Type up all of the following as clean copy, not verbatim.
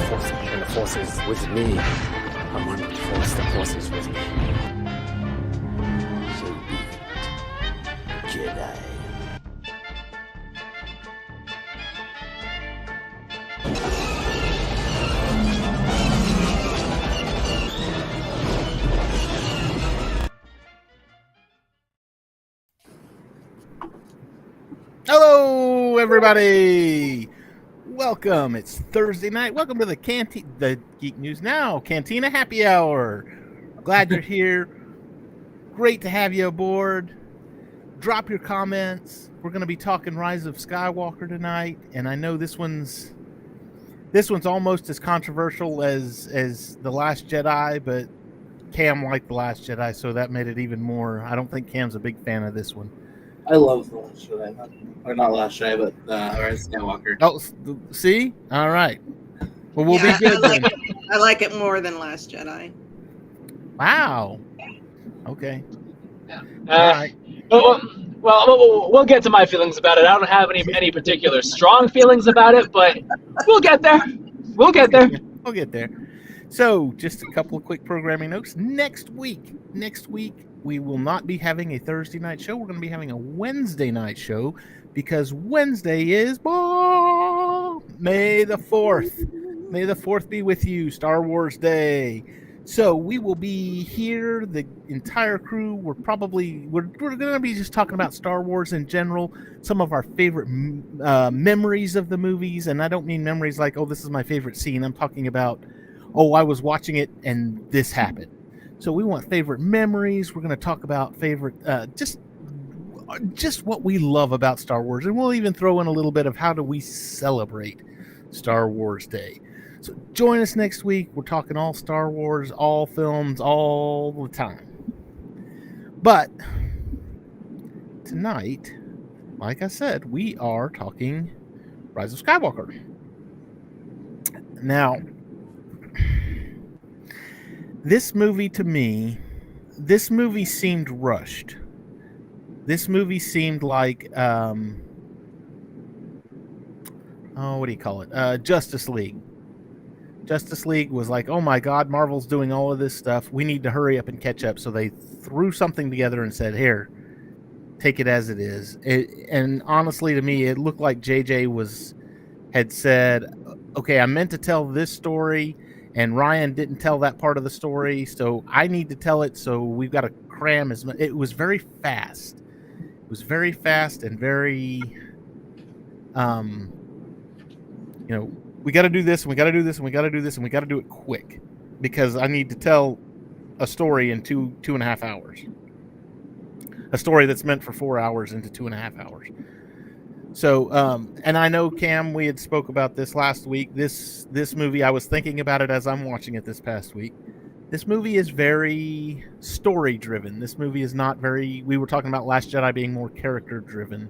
the Force is with me. I'm on the Force. The Force is with me. So be it, Jedi. Hello, everybody. Welcome. It's Thursday night. Welcome to the Geek News Now Cantina Happy Hour. Glad you're here. Great to have you aboard. Drop your comments. We're going to be talking Rise of Skywalker tonight, and I know this one's almost as controversial as The Last Jedi, but Cam liked The Last Jedi, so that made it even more. I don't think Cam's a big fan of this one. I love The Last Jedi. Not Last Jedi, but Rise of Skywalker. Oh, see? All right. Well, we'll be good then. I like it more than Last Jedi. Wow. Okay. Yeah. All right. Well, we'll get to my feelings about it. I don't have any particular strong feelings about it, but we'll get there. We'll get there. We'll get there. So, just a couple of quick programming notes. Next week, we will not be having a Thursday night show. We're going to be having a Wednesday night show because Wednesday is May the 4th. May the 4th be with you, Star Wars Day. So we will be here, the entire crew. We're going to be just talking about Star Wars in general, some of our favorite memories of the movies. And I don't mean memories like, oh, this is my favorite scene. I'm talking about, oh, I was watching it and this happened. So we want favorite memories. We're going to talk about favorite, just what we love about Star Wars. And we'll even throw in a little bit of how do we celebrate Star Wars Day. So join us next week. We're talking all Star Wars, all films, all the time. But tonight, like I said, we are talking Rise of Skywalker. Now, this movie seemed rushed. This movie seemed like, what do you call it? Justice League. Justice League was like, oh my God, Marvel's doing all of this stuff. We need to hurry up and catch up. So they threw something together and said, here, take it as it is. And honestly, to me, it looked like JJ had said, okay, I meant to tell this story, and Ryan didn't tell that part of the story, so I need to tell it, so we've got to cram as much. It was very fast. It was very fast and very, we got to do this, and we got to do this, and we got to do this, and we got to do it quick, because I need to tell a story in two and a half hours. A story that's meant for 4 hours into 2.5 hours. So, and I know, Cam, we had spoke about this last week. This movie, I was thinking about it as I'm watching it this past week. This movie is very story-driven. This movie is not very... We were talking about Last Jedi being more character-driven.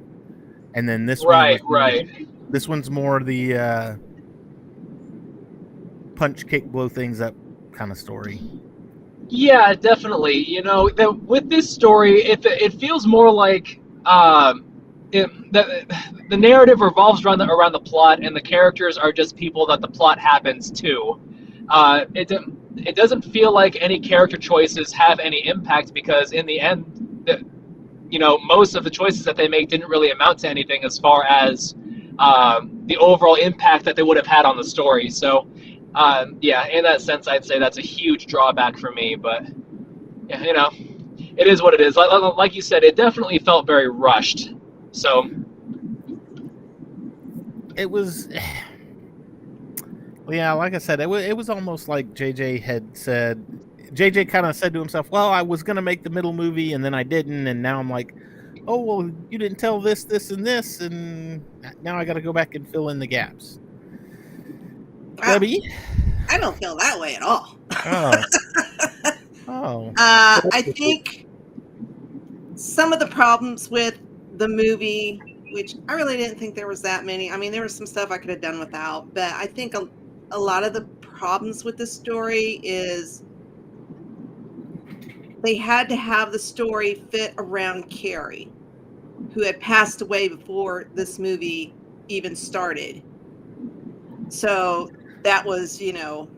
And then this right. This one's more the punch, kick, blow things up kind of story. Yeah, definitely. With this story, it feels more like... The narrative revolves around the plot, and the characters are just people that the plot happens to. It doesn't feel like any character choices have any impact, because in the end, most of the choices that they make didn't really amount to anything as far as the overall impact that they would have had on the story. So, in that sense, I'd say that's a huge drawback for me. But it is what it is. Like you said, it definitely felt very rushed. So it was, yeah, like I said, it was almost like JJ had said. JJ kind of said to himself, well, I was going to make the middle movie, and then I didn't, and now I'm like, oh, well, you didn't tell this, and this, and now I got to go back and fill in the gaps. Debbie? I don't feel that way at all. Oh. I think some of the problems with the movie, which I really didn't think there was that many. I mean, there was some stuff I could have done without, but I think a lot of the problems with the story is they had to have the story fit around Carrie, who had passed away before this movie even started. So that was, a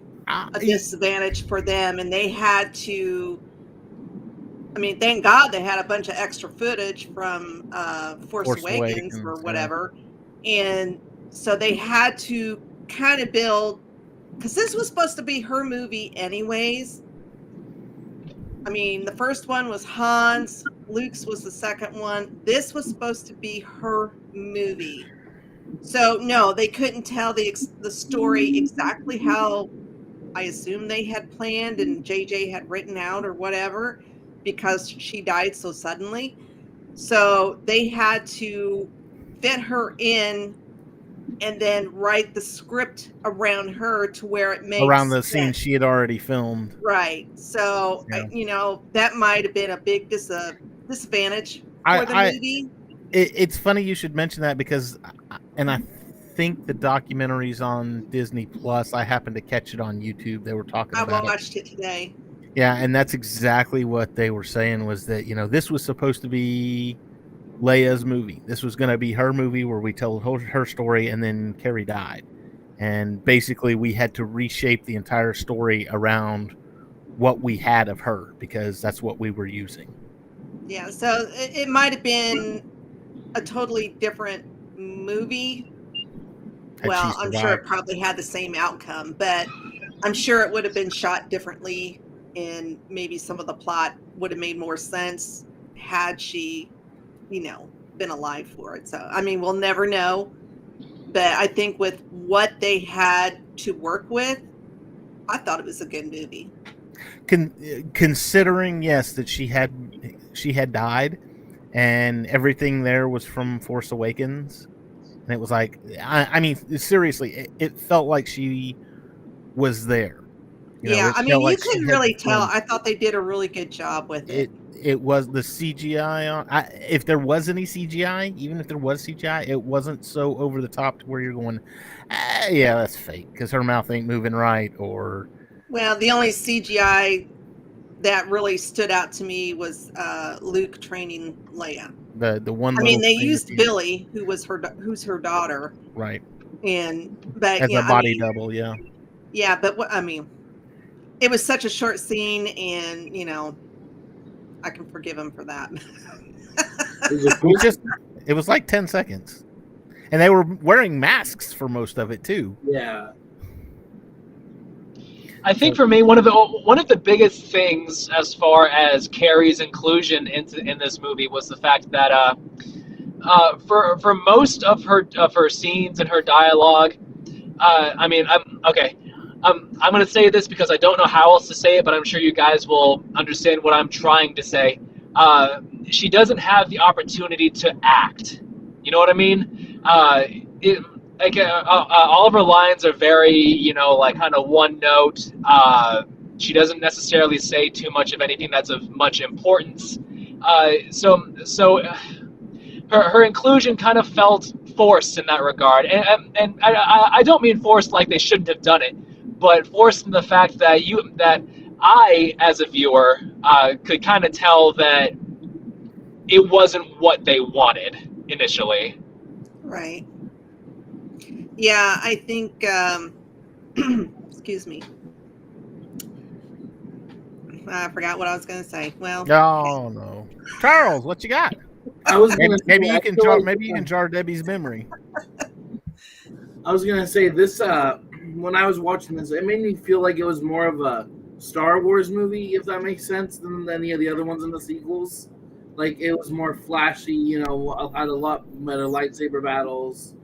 disadvantage for them, and they had to. I mean, thank God they had a bunch of extra footage from Force Awakens or whatever, and so they had to kind of build, because this was supposed to be her movie anyways. I mean, the first one was Han's, Luke's was the second one. This was supposed to be her movie. So, no, they couldn't tell the story exactly how I assume they had planned and JJ had written out or whatever, because she died so suddenly. So they had to fit her in and then write the script around her to where it makes around the sense. scene she had already filmed. Right. So, Yeah. That might have been a big disadvantage for the movie. It's funny you should mention that, because, and I think the documentary's on Disney Plus. I happened to catch it on YouTube. They were talking about it. I watched it today. Yeah, and that's exactly what they were saying, was that, this was supposed to be Leia's movie. This was going to be her movie where we tell her story, and then Carrie died. And basically we had to reshape the entire story around what we had of her, because that's what we were using. Yeah, so it might have been a totally different movie. Well, I'm sure it probably had the same outcome, but I'm sure it would have been shot differently, and maybe some of the plot would have made more sense had she, been alive for it. So, I mean, we'll never know. But I think with what they had to work with, I thought it was a good movie. Considering, yes, that she had died, and everything there was from Force Awakens, and it was like, I mean, seriously, it felt like she was there. I mean, you couldn't really tell. I thought they did a really good job with it. It was the CGI. If there was any CGI, even if there was CGI, it wasn't so over the top to where you're going, yeah, that's fake, because her mouth ain't moving right. Or, well, the only CGI that really stood out to me was Luke training Leia. The one. I mean, they used Billy, who's her daughter, right? But as a body double, yeah. Yeah, but it was such a short scene, and I can forgive him for that. It was like 10 seconds, and they were wearing masks for most of it too. Yeah. I think for me, one of the biggest things as far as Carrie's inclusion in this movie was the fact that for most of her scenes and her dialogue, I mean, I'm going to say this because I don't know how else to say it, but I'm sure you guys will understand what I'm trying to say. She doesn't have the opportunity to act. You know what I mean? All of her lines are very, kind of one note. She doesn't necessarily say too much of anything that's of much importance. So her inclusion kind of felt forced in that regard. And I don't mean forced like they shouldn't have done it, but forced in the fact that I, as a viewer, could kind of tell that it wasn't what they wanted initially. Right. Yeah, I think, excuse me. I forgot what I was going to say. Well, oh no, Charles, what you got? Maybe you can jar Debbie's memory. I was gonna say this. When I was watching this, it made me feel like it was more of a Star Wars movie, if that makes sense, than any of the other ones in the sequels. Like, it was more flashy, had a lot better lightsaber battles,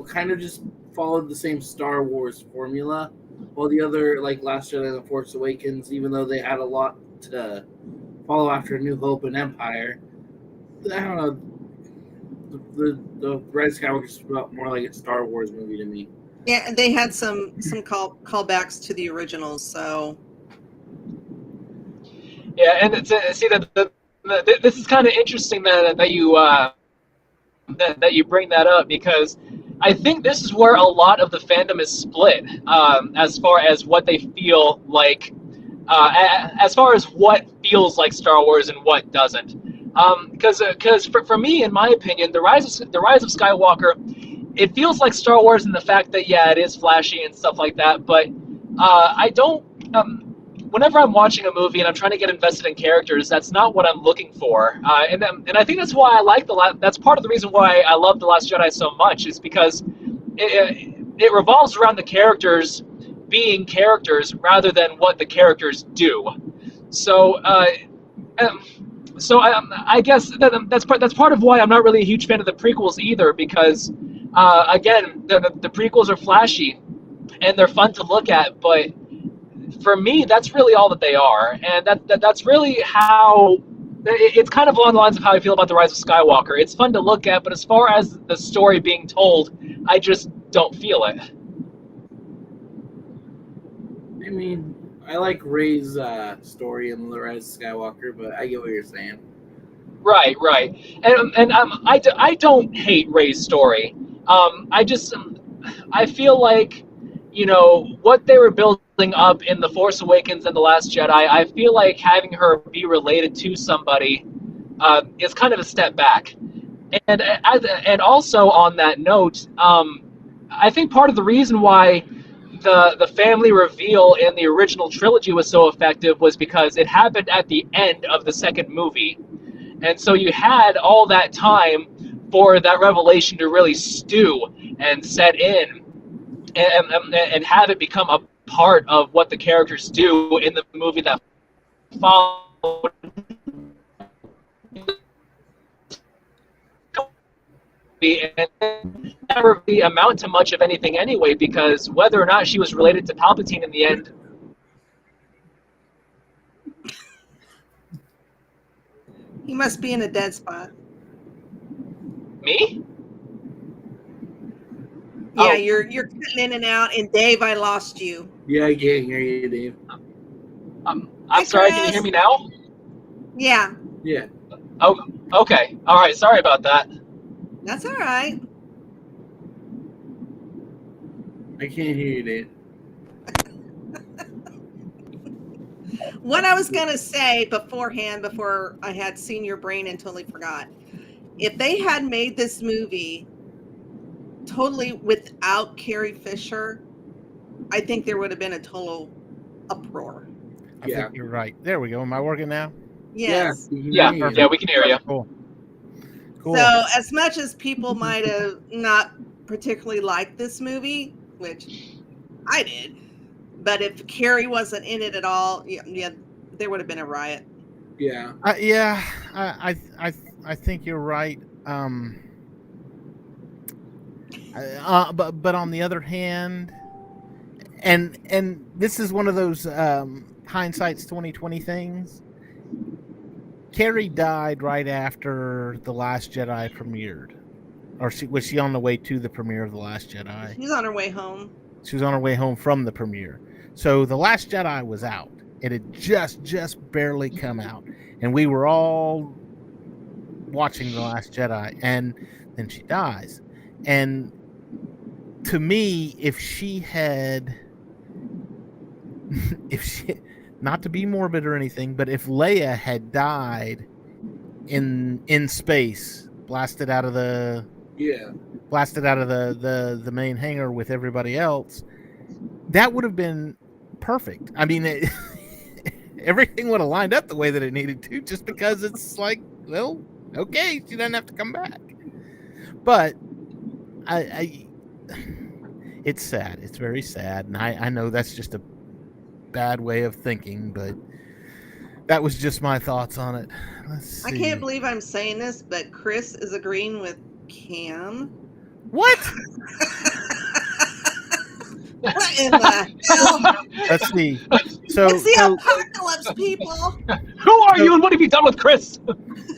kind of just followed the same Star Wars formula. While the other, like Last Jedi and The Force Awakens, even though they had a lot to follow after New Hope and Empire, I don't know, the Rise of Skywalker felt more like a Star Wars movie to me. Yeah, and they had some callbacks to the originals, so. Yeah, and see that this is kind of interesting that you bring that up, because I think this is where a lot of the fandom is split as far as what they feel like, as far as what feels like Star Wars and what doesn't. Because for me, in my opinion, the Rise of Skywalker, it feels like Star Wars in the fact that it is flashy and stuff like that, but I don't. Whenever I'm watching a movie and I'm trying to get invested in characters, that's not what I'm looking for. And I think that's why I like that's part of the reason why I love The Last Jedi so much, is because it revolves around the characters being characters rather than what the characters do. So I guess that's part of why I'm not really a huge fan of the prequels either, because again, the prequels are flashy and they're fun to look at, but for me, that's really all that they are, and that's really how. It's kind of along the lines of how I feel about the Rise of Skywalker. It's fun to look at, but as far as the story being told, I just don't feel it. I mean, I like Rey's story in the Rise of Skywalker, but I get what you're saying. Right, and I don't hate Rey's story. I feel like, what they were building up in The Force Awakens and The Last Jedi, I feel like having her be related to somebody is kind of a step back. And also on that note, I think part of the reason why the family reveal in the original trilogy was so effective was because it happened at the end of the second movie. And so you had all that time for that revelation to really stew and set in and have it become a part of what the characters do in the movie that followed. And never really amount to much of anything anyway, because whether or not she was related to Palpatine in the end. He must be in a dead spot. Me? Yeah, Oh. you're cutting in and out, and Dave, I lost you. Yeah, I can't hear you, Dave. I'm Hi, sorry, Chris. can you hear me now? Yeah, Yeah, Oh, okay. All right, sorry about that. that's all right. I can't hear you, Dave. What I was going to say beforehand, before I had seen your brain and totally forgot, if they had made this movie totally without Carrie Fisher, I think there would have been a total uproar. I Yeah. think you're right. There we go. Am I working now? Yes. Yeah, we can hear you. Cool. Cool. So as much as people might have not particularly liked this movie, which I did, but if Carrie wasn't in it at all, yeah, there would have been a riot. Yeah. I think you're right. But on the other hand, and this is one of those hindsight's 2020 things. Carrie died right after The Last Jedi premiered, or was she on the way to the premiere of The Last Jedi? She's on her way home. She was on her way home from the premiere. So The Last Jedi was out. It had just barely come out, and we were all watching The Last Jedi, and then she dies. And to me, if she not to be morbid or anything, but if Leia had died in space, blasted out of the main hangar with everybody else, that would have been perfect. I mean, everything would have lined up the way that it needed to, just because it's like, well, okay, she doesn't have to come back. But it's sad. It's very sad, and I know that's just a bad way of thinking, but that was just my thoughts on it. Let's see. I can't believe I'm saying this, but Chris is agreeing with Cam. What? What in the hell? Let's see. So, It's the apocalypse, people. Who are you and what have you done with Chris?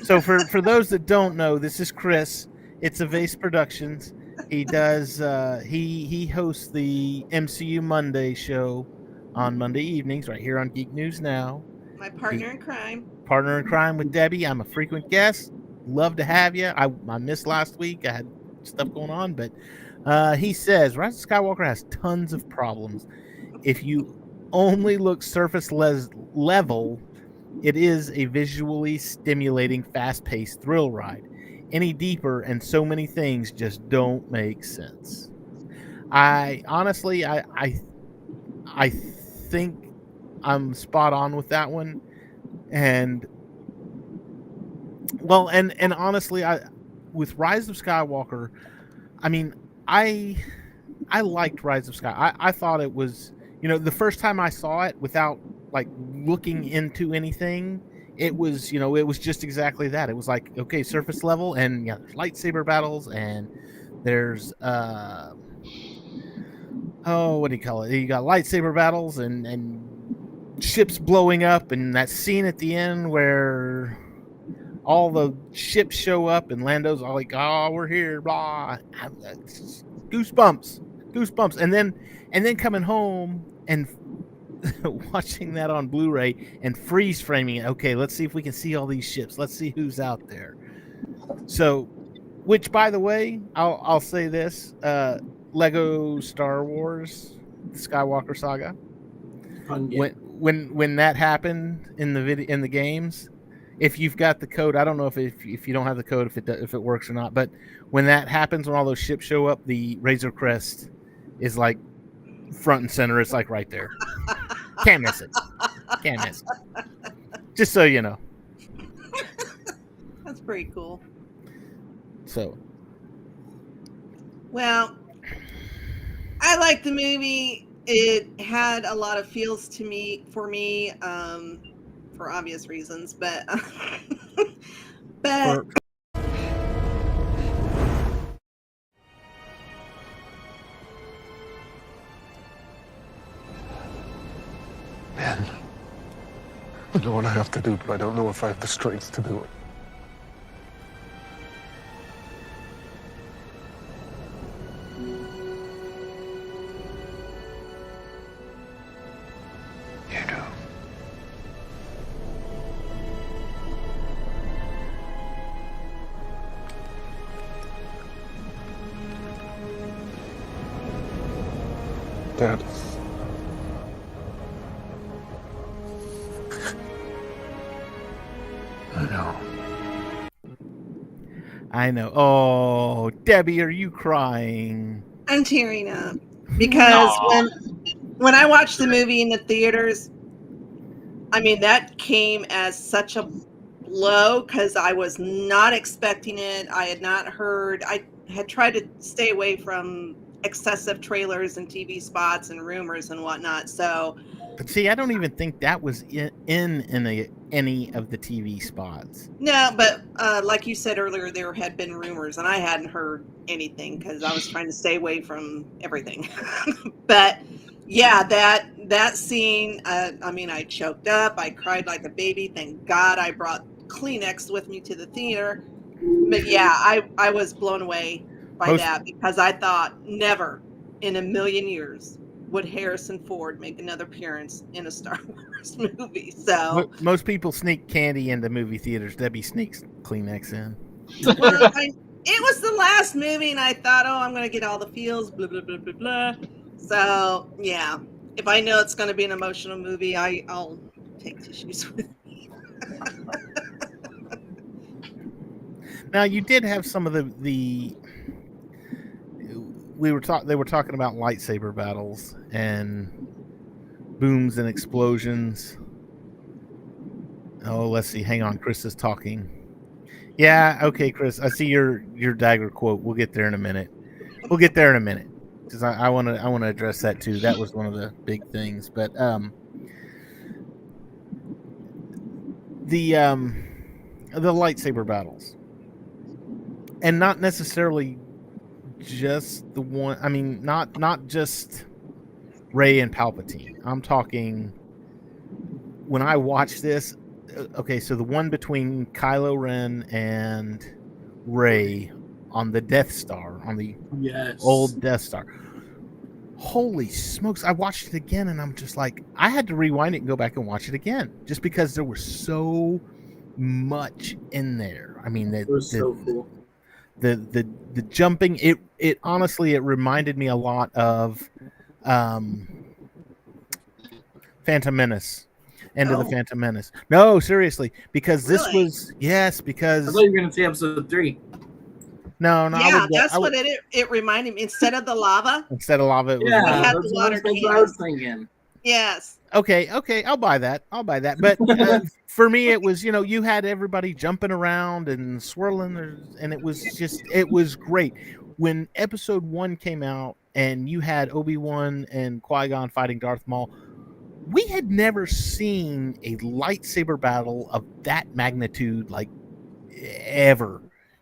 so for those that don't know, this is Chris. It's Vase Productions. He does he hosts the MCU Monday show on Monday evenings right here on Geek News Now. My partner in crime. Partner in crime with Debbie. I'm a frequent guest. Love to have you. I missed last week. I had stuff going on, but he says Rise of Skywalker has tons of problems. If you only look surface level, it is a visually stimulating, fast-paced thrill ride. any deeper, and so many things just don't make sense. I honestly, I think I'm spot on with that one, and well, and honestly, with Rise of Skywalker, I mean, I liked Rise of Sky. I thought it was, the first time I saw it without like looking into anything, it was, it was just exactly that. It was like, okay, surface level, and yeah, there's lightsaber battles, and there's what do you call it? You got lightsaber battles and ships blowing up, and that scene at the end where all the ships show up and Lando's all like, "Oh, we're here," blah. Goosebumps, and then coming home and watching that on Blu-ray and freeze framing it. Okay, let's see if we can see all these ships. Let's see who's out there. So, which, by the way, I'll say this: Lego Star Wars, the Skywalker saga. When that happened in the games, if you've got the code, I don't know if you don't have the code if it works or not. But when that happens, when all those ships show up, the Razor Crest is like front and center. It's like right there. Can't miss it. Just so you know. That's pretty cool. So, well, I liked the movie. It had a lot of feels for me, for obvious reasons, but Man, I know what I have to do, but I don't know if I have the strength to do it. You do. Dad. I know. Oh, Debbie, are you crying? I'm tearing up because when I watched the movie in the theaters, I mean, that came as such a blow because I was not expecting it. I had not heard. I had tried to stay away from excessive trailers and TV spots and rumors and whatnot. So, but see, I don't even think that was in any of the TV spots. No, but like you said earlier, there had been rumors, and I hadn't heard anything because I was trying to stay away from everything. But yeah, that scene, I mean, I choked up. I cried like a baby. Thank God I brought Kleenex with me to the theater. But yeah, I was blown away by that because I thought never in a million years would Harrison Ford make another appearance in a Star Wars movie. So most people sneak candy into movie theaters. Debbie sneaks Kleenex in. Well, it was the last movie, and I thought, oh, I'm going to get all the feels, blah, blah, blah, blah, blah. So, yeah, if I know it's going to be an emotional movie, I'll take tissues with me. Now, you did have some of the they were talking about lightsaber battles and booms and explosions. Oh, let's see. Hang on, Chris is talking. Yeah, okay, Chris. I see your dagger quote. We'll get there in a minute. Because I want to address that too. That was one of the big things. But the lightsaber battles, and not necessarily just the one. I mean, not just Rey and Palpatine. I'm talking when I watched this. Okay, so the one between Kylo Ren and Rey on the Death Star, on the old Death Star. Holy smokes! I watched it again, and I'm just like, I had to rewind it and go back and watch it again, just because there was so much in there. I mean, it was so cool. The jumping, it honestly, it reminded me a lot of Phantom Menace. End of the Phantom Menace. No, seriously, because this was because I thought you were going to say episode 3. No, I Yeah, would go, that's what it reminded me. Instead of the lava, instead of lava, it was Yeah, we water. had that's the water what I was cannons. thinking. Yes. Okay, I'll buy that. But for me, it was, you had everybody jumping around and swirling, and it was great. When Episode 1 came out, and you had Obi-Wan and Qui-Gon fighting Darth Maul, we had never seen a lightsaber battle of that magnitude, like, ever.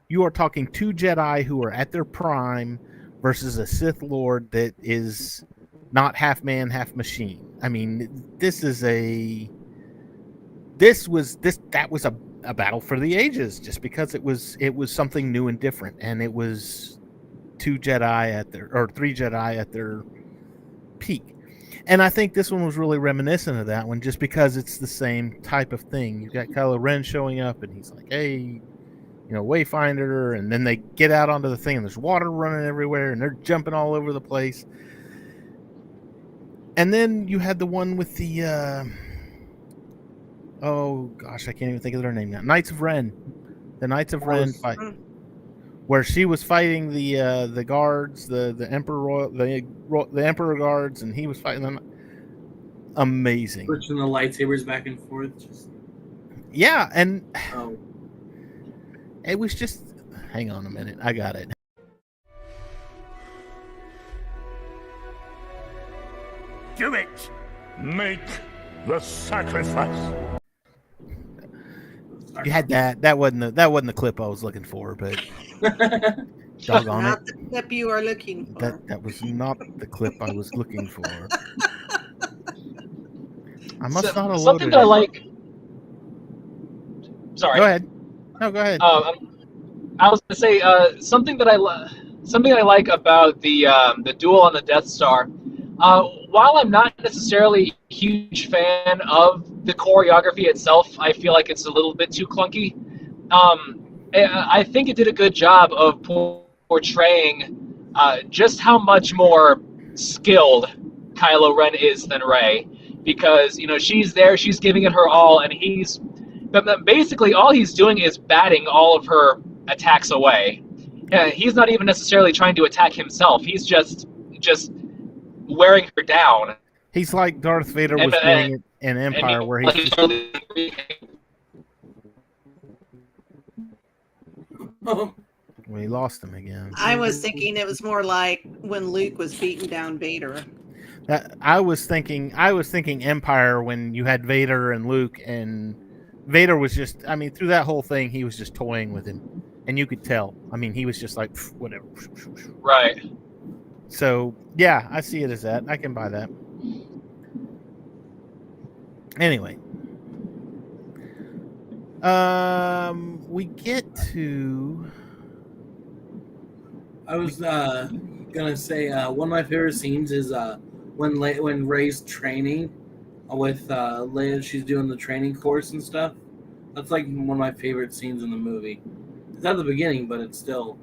You are talking two Jedi who are at their prime versus a Sith Lord that is not half man, half machine. I mean, that was a battle for the ages, just because it was something new and different, and it was three Jedi at their peak. And I think this one was really reminiscent of that one, just because it's the same type of thing. You've got Kylo Ren showing up, and he's like, "Hey, Wayfinder," and then they get out onto the thing, and there's water running everywhere, and they're jumping all over the place. And then you had the one with the oh gosh, I can't even think of their name now. Knights of Ren, the Knights of Ren fight, where she was fighting the guards, the Emperor the Emperor guards, and he was fighting them. Amazing, Switching the lightsabers back and forth. Yeah, and Oh. it was just. Hang on a minute, I got it. Do it! Make the sacrifice. You had that. That wasn't the clip I was looking for, but doggone Not it. the clip you are looking for. That was not the clip I was looking for. I must not have something loaded that I it. like. Sorry. Go ahead. No, go ahead. I was going to say something that I like about the duel on the Death Star. While I'm not necessarily a huge fan of the choreography itself, I feel like it's a little bit too clunky. I think it did a good job of portraying just how much more skilled Kylo Ren is than Rey, because she's there, she's giving it her all, and but basically all he's doing is batting all of her attacks away. He's not even necessarily trying to attack himself. He's just wearing her down. He's like Darth Vader was doing it in Empire, where he's just... We lost him again. I was thinking it was more like when Luke was beating down Vader. I was thinking Empire, when you had Vader and Luke, and Vader was just, through that whole thing, he was just toying with him, and you could tell. He was just like, whatever. Right. So, yeah, I see it as that. I can buy that. Anyway. We get to... I was gonna say one of my favorite scenes is when Rey's training with Leia. She's doing the training course and stuff. That's like one of my favorite scenes in the movie. It's at the beginning, but it's still.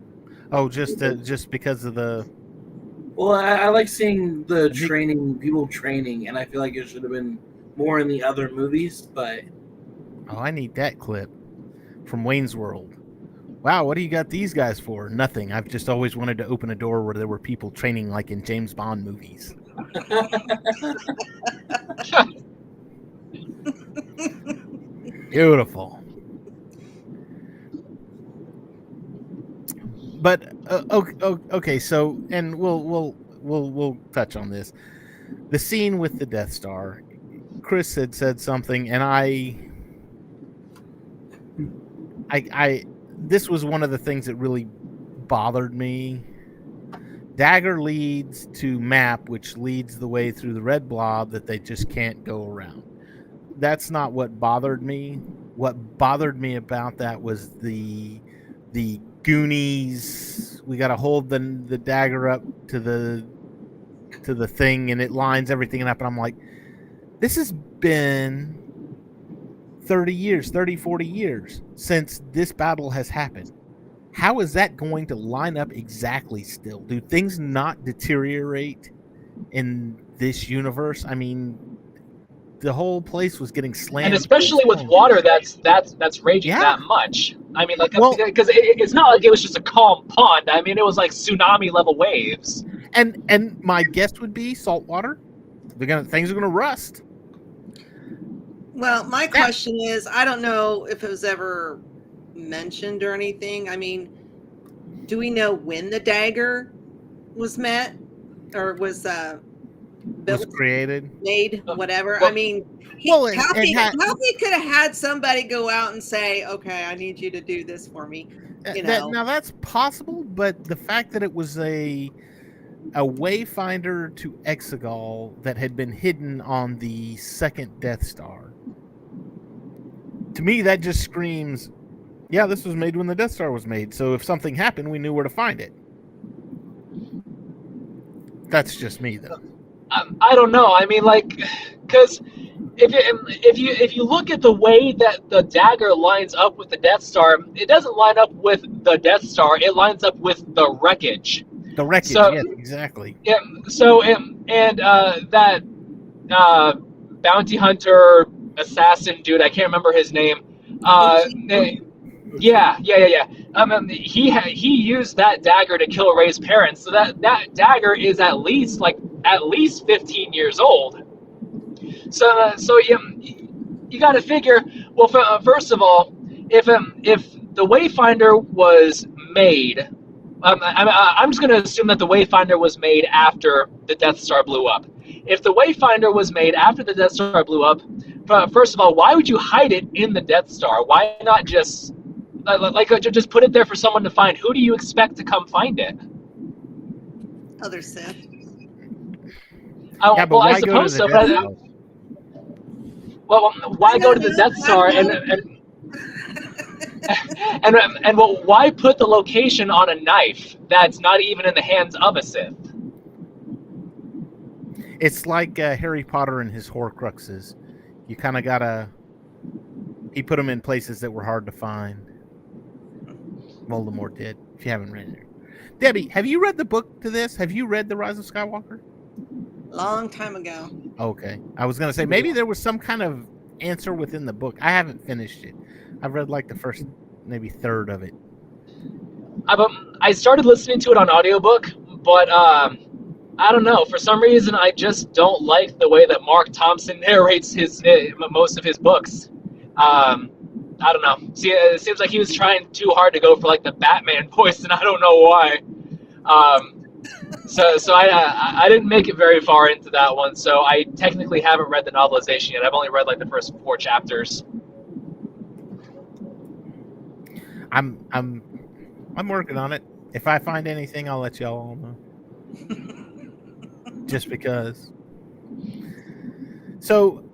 Oh, just because of the. Well, I like seeing the people training, and I feel like it should have been more in the other movies, but. Oh, I need that clip from Wayne's World. Wow, what do you got these guys for? Nothing. I've just always wanted to open a door where there were people training like in James Bond movies. Beautiful. But okay, so, and we'll touch on this. The scene with the Death Star. Chris had said something, and I this was one of the things that really bothered me. Dagger leads to map, which leads the way through the red blob that they just can't go around. That's not what bothered me. What bothered me about that was the Goonies. We got to hold the dagger up to the thing, and it lines everything up, and I'm like, this has been 30, 40 years since this battle has happened. How is that going to line up exactly still? Do things not deteriorate in this universe? The the whole place was getting slammed. And especially with water that's raging Yeah. that much. I mean, like, Well- because it's not like it was just a calm pond. I mean, it was like tsunami level waves. And my guess would be salt water. Things are gonna rust. Well, my question is, I don't know if it was ever mentioned or anything. I mean, do we know when the dagger was met or was built, Created. made, whatever? Well- I mean, Well, it how he had- could have had somebody go out and say, "Okay, I need you to do this for me." You know. Now that's possible, but the fact that it was a wayfinder to Exegol that had been hidden on the second Death Star, to me that just screams, yeah, this was made when the Death Star was made. So if something happened, we knew where to find it. That's just me, though. I don't know. I mean, like, because if you look at the way that the dagger lines up with the Death Star, it doesn't line up with the Death Star. It lines up with the wreckage. The wreckage, So- yes, exactly. Yeah. So that bounty hunter assassin dude, I can't remember his name. Yeah. He used that dagger to kill Rey's parents. So that dagger is at least 15 years old. So you got to figure. Well, first of all, if the Wayfinder was made, I'm just going to assume that the Wayfinder was made after the Death Star blew up. If the Wayfinder was made after the Death Star blew up, first of all, why would you hide it in the Death Star? Why not just just put it there for someone to find? Who do you expect to come find it? Other Sith. Yeah, but well, why I go to suppose the so. Death But Star? well, why go to the Death Star and why put the location on a knife that's not even in the hands of a Sith? It's like Harry Potter and his Horcruxes. You kind of gotta. He put them in places that were hard to find. Voldemort did. If you haven't read it, Debbie, have you read the book to this? Have you read The Rise of Skywalker? Long time ago. Okay, I was gonna say maybe there was some kind of answer within the book. I haven't finished it. I've read like the first maybe third of it. I started listening to it on audiobook, but I don't know. For some reason, I just don't like the way that Mark Thompson narrates most of his books. I don't know. See, it seems like he was trying too hard to go for like the Batman voice, and I don't know why. So I didn't make it very far into that one. So I technically haven't read the novelization yet. I've only read like the first 4 chapters. I'm working on it. If I find anything, I'll let y'all all know. Just because. So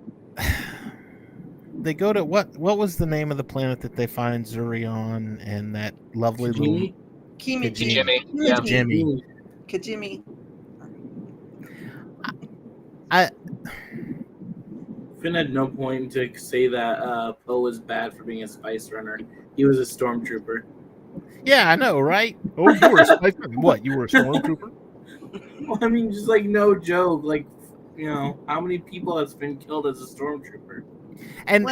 they go to what was the name of the planet that they find Zuri on, and that lovely little Jimmy. Yeah. Jimmy. Kajimi. Finn had no point to say that Poe was bad for being a spice runner. He was a stormtrooper. Yeah, I know, right? Oh, you were a spice runner. What? You were a stormtrooper? Well, I mean, just like no joke. Like, you know, how many people has been killed as a stormtrooper? And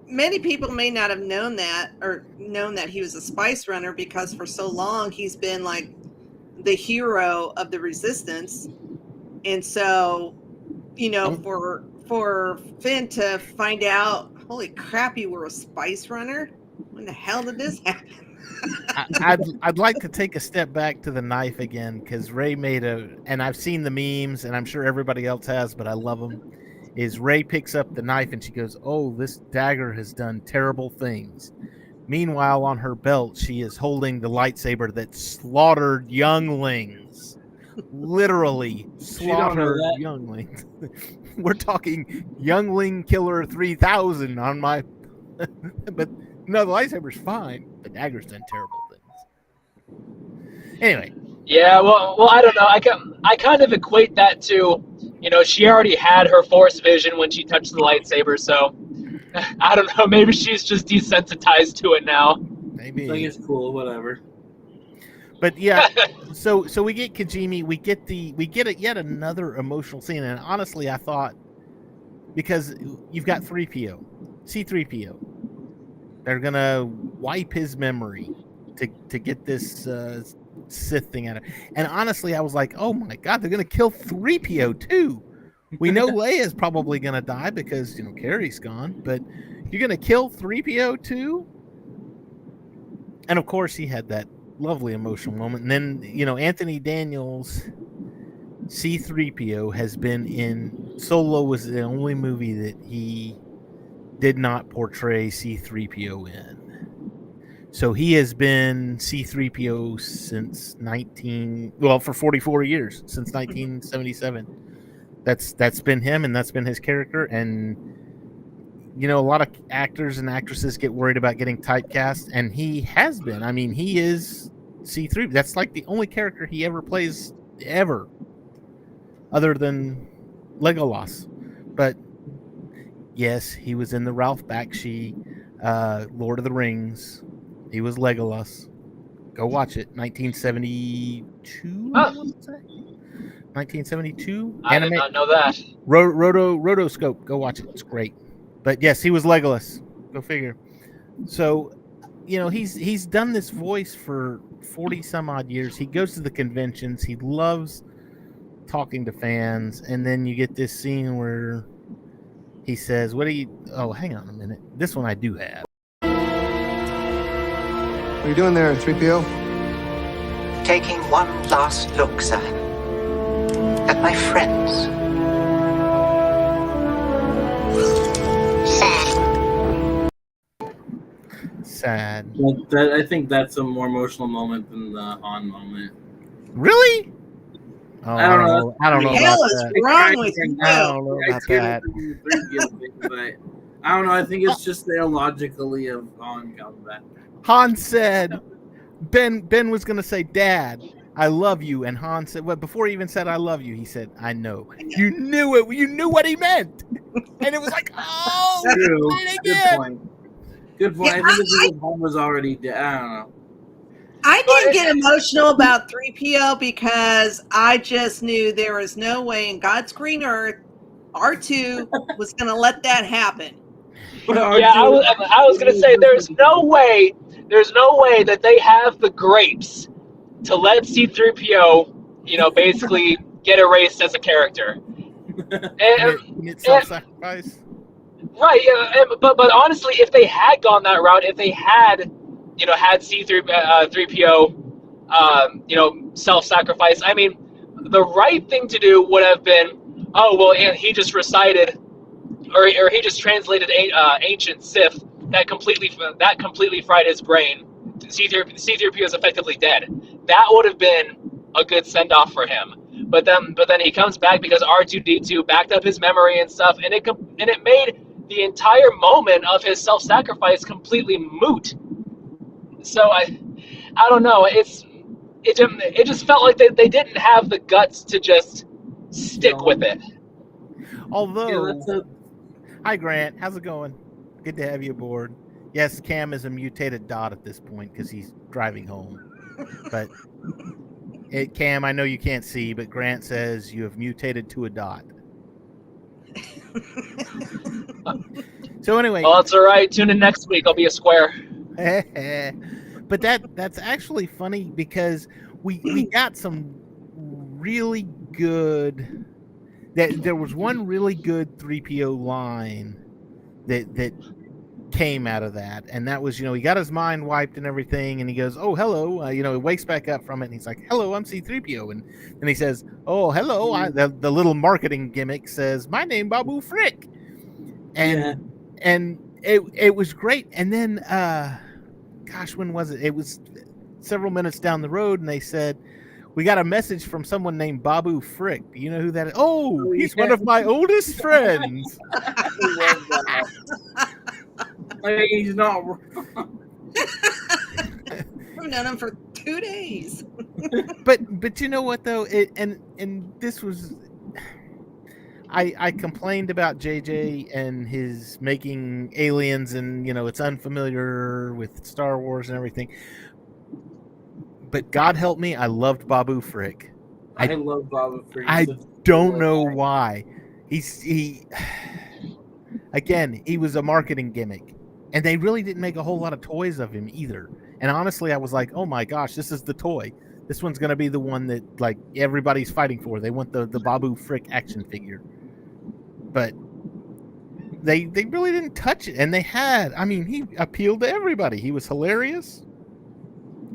many people may not have known that or known that he was a spice runner because for so long he's been like the hero of the resistance. And so, you know, for Finn to find out, holy crap, you were a spice runner? When the hell did this happen? I'd like to take a step back to the knife again, because Rey made and I've seen the memes, and I'm sure everybody else has, but I love them, is Rey picks up the knife and she goes, oh, this dagger has done terrible things. Meanwhile, on her belt, she is holding the lightsaber that slaughtered younglings. Literally slaughtered younglings. We're talking Youngling Killer 3000 on my... But no, the lightsaber's fine. The dagger's done terrible things. Anyway. Yeah, well, I don't know. I kind of equate that to, you know, she already had her Force vision when she touched the lightsaber, so I don't know. Maybe she's just desensitized to it now. Maybe. I think it's cool, whatever. But yeah, so we get Kajimi, we get yet another emotional scene, and honestly, I thought because you've got 3PO, C-3PO. They're gonna wipe his memory to get this Sith thing out of. And honestly, I was like, oh my god, they're gonna kill 3PO too. We know Leia's probably gonna die because Carrie's gone, but you're gonna kill 3PO too. And of course, he had that lovely emotional moment. And then Anthony Daniels, C-3PO, has been in Solo. Was the only movie that he did not portray C-3PO in. So he has been C-3PO since for 44 years, since 1977. That's been him, and that's been his character. And a lot of actors and actresses get worried about getting typecast, and he has been. I mean, he is C-3. That's like the only character he ever plays ever, other than Legolas. But yes, he was in the Ralph Bakshi Lord of the Rings. He was Legolas. Go watch it. 1972. I want to say 1972. I did not know that. Rotoscope. Go watch it. It's great. But yes, he was Legolas. Go figure. So, he's done this voice for 40 some odd years. He goes to the conventions. He loves talking to fans, and then you get this scene where he says, oh, hang on a minute. This one I do have. What are you doing there, 3PO? Taking one last look, sir, at my friends. Sad. I think that's a more emotional moment than the Han moment. Really? Oh, I don't know. I don't know Hell about is that. wrong with you? I don't know about that. But I don't know. I think it's just the illogically of Han coming back. Han said, Ben was going to say, Dad, I love you. And Han said, well, before he even said, I love you, he said, I know. You knew it. You knew what he meant. And it was like, oh, True. Good point. Good point. Yeah, I think if Han was already dead. I don't know. I didn't get emotional about 3PO because I just knew there was no way in God's green earth R2 was going to let that happen. Yeah, I was going to say there's no way that they have the grapes to let C-3PO, basically get erased as a character. And self-sacrifice. Right, yeah, but honestly, if they had gone that route, if they had, had C-3PO, self-sacrifice, I mean, the right thing to do would have been, and he just recited, or he just translated ancient Sith that completely fried his brain. C-3PO is effectively dead. That would have been a good send-off for him. But then he comes back because R2-D2 backed up his memory and stuff, and it made the entire moment of his self-sacrifice completely moot. So I don't know. It just felt like they didn't have the guts to just stick with it. Although, hi Grant, how's it going? Good to have you aboard. Yes, Cam is a mutated dot at this point because he's driving home. But Cam, I know you can't see, but Grant says you have mutated to a dot. So anyway, well, it's all right. Tune in next week. I'll be a square. But that's actually funny because we got some really good. There was one really good 3PO line that came out of that, and that was he got his mind wiped and everything, and he goes, "Oh, hello," he wakes back up from it, and he's like, "Hello, I'm C-3PO," and he says, "Oh, hello." The little marketing gimmick says, "My name Babu Frick," and it was great. And then, gosh, when was it? It was several minutes down the road, and they said, "We got a message from someone named Babu Frick. Do you know who that is?" Oh, he's one of my oldest friends. He's not wrong. I've known him for 2 days. but you know what though? And this was I complained about JJ and his making aliens, and it's unfamiliar with Star Wars and everything. But God help me, I loved Babu Frick. I love Babu Frick. I don't know why. again, he was a marketing gimmick. And they really didn't make a whole lot of toys of him either. And honestly, I was like, oh my gosh, this is the toy. This one's going to be the one that like everybody's fighting for. They want the Babu Frick action figure. But they really didn't touch it. And they had, I mean, he appealed to everybody. He was hilarious.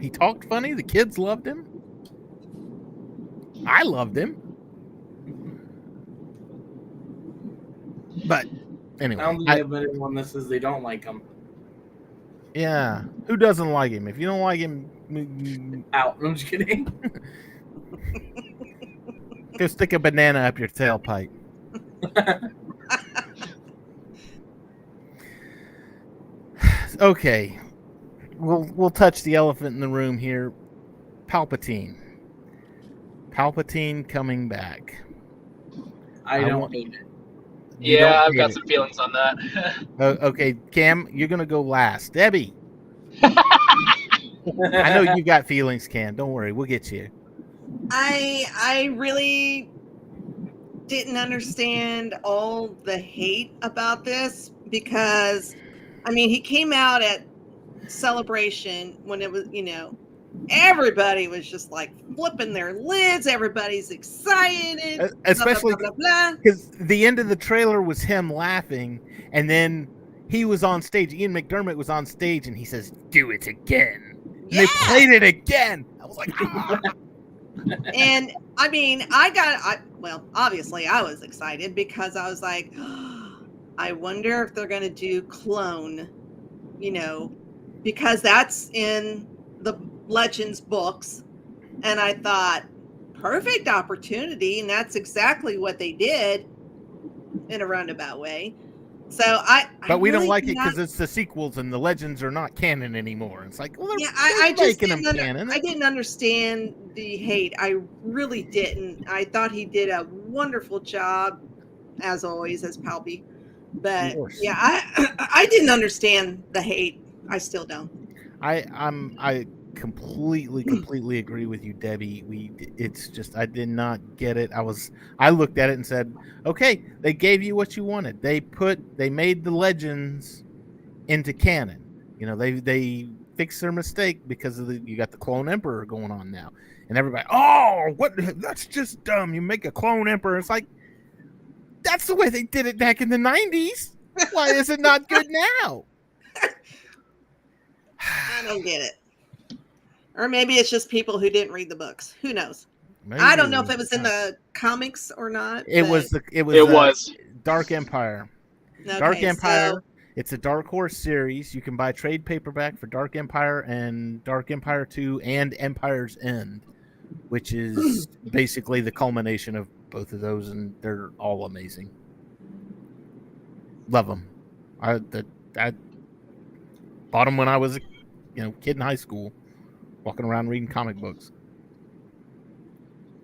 He talked funny. The kids loved him. I loved him. But anyway, I don't think I've met anyone that says they don't like him. Yeah. Who doesn't like him? If you don't like him, Out. I'm just kidding. go stick a banana up your tailpipe. Okay. We'll touch the elephant in the room here. Palpatine coming back. I don't hate it. Yeah, I've got some feelings on that. Okay, Cam, you're gonna go last. Debbie, I know you got feelings, Cam. Don't worry, we'll get you. I really didn't understand all the hate about this because, I mean, he came out at Celebration when it was, everybody was just like flipping their lids. Everybody's excited, especially blah, because the end of the trailer was him laughing, and then he was on stage. Ian McDermott was on stage, and he says, "Do it again." And they played it again. I was like, ah. And I mean, obviously I was excited because I was like, I wonder if they're going to do clone, because that's in the Legends books. And I thought, perfect opportunity. And that's exactly what they did in a roundabout way. So But we don't like it because it's the sequels and the Legends are not canon anymore. It's like, well, I just didn't understand the hate. I really didn't. I thought he did a wonderful job, as always, as Palpy. But yeah, I didn't understand the hate. I still don't. I completely agree with you, Debbie. It's just I did not get it. I looked at it and said, okay, they gave you what you wanted. They made the Legends into canon. They fixed their mistake because you got the Clone Emperor going on now, and everybody, that's just dumb. You make a Clone Emperor. It's like that's the way they did it back in the 90s. Why is it not good now? I don't get it. Or maybe it's just people who didn't read the books. Who knows? Maybe I don't know if it was in the comics or not. It was Dark Empire. Okay, Dark Empire. It's a Dark Horse series. You can buy trade paperback for Dark Empire and Dark Empire 2 and Empire's End, which is basically the culmination of both of those, and they're all amazing. Love them. I bought them when I was a kid in high school, walking around reading comic books.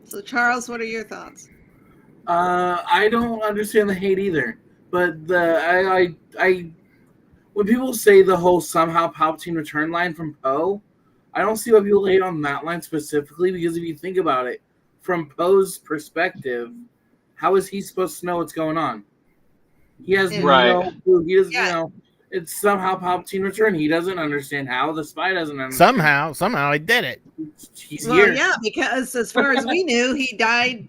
So, Charles, what are your thoughts? I don't understand the hate either. But I when people say the whole somehow Palpatine return line from Poe, I don't see why people hate on that line specifically, because if you think about it, from Poe's perspective, how is he supposed to know what's going on? He has no clue. He doesn't it's somehow Palpatine return. He doesn't understand how. The spy doesn't understand. Somehow he did it. He's here. Yeah, because as far as we knew, he died,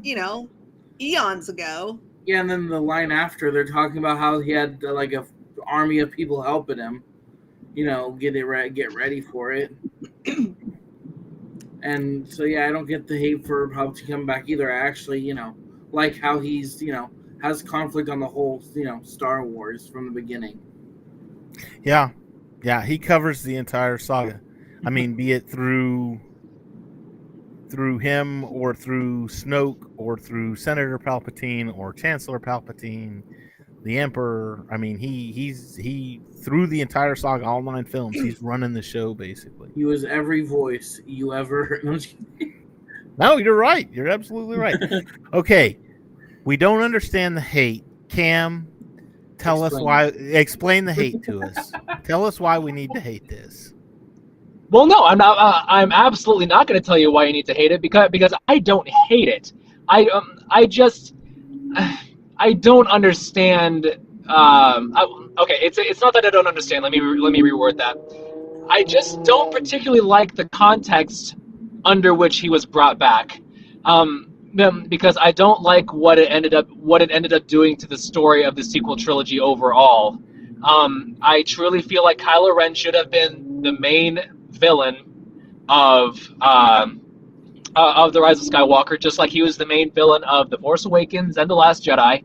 eons ago. Yeah, and then the line after, they're talking about how he had like a army of people helping him, get ready for it. And so I don't get the hate for Palpatine coming back either. I actually, like how he's, has conflict on the whole, Star Wars from the beginning. Yeah, he covers the entire saga. I mean, be it through him or through Snoke or through Senator Palpatine or Chancellor Palpatine, the Emperor. I mean, he through the entire saga, all 9 films, he's running the show basically. He was every voice you ever heard. No, you're right. You're absolutely right. Okay. We don't understand the hate. Cam, explain the hate to us. Tell us why we need to hate this. Well, no, I'm not. I'm absolutely not going to tell you why you need to hate it because I don't hate it. I don't understand Okay, it's not that I don't understand. Let me reword that. I just don't particularly like the context under which he was brought back, because I don't like what it ended up doing to the story of the sequel trilogy overall. I truly feel like Kylo Ren should have been the main villain of the Rise of Skywalker, just like he was the main villain of The Force Awakens and The Last Jedi.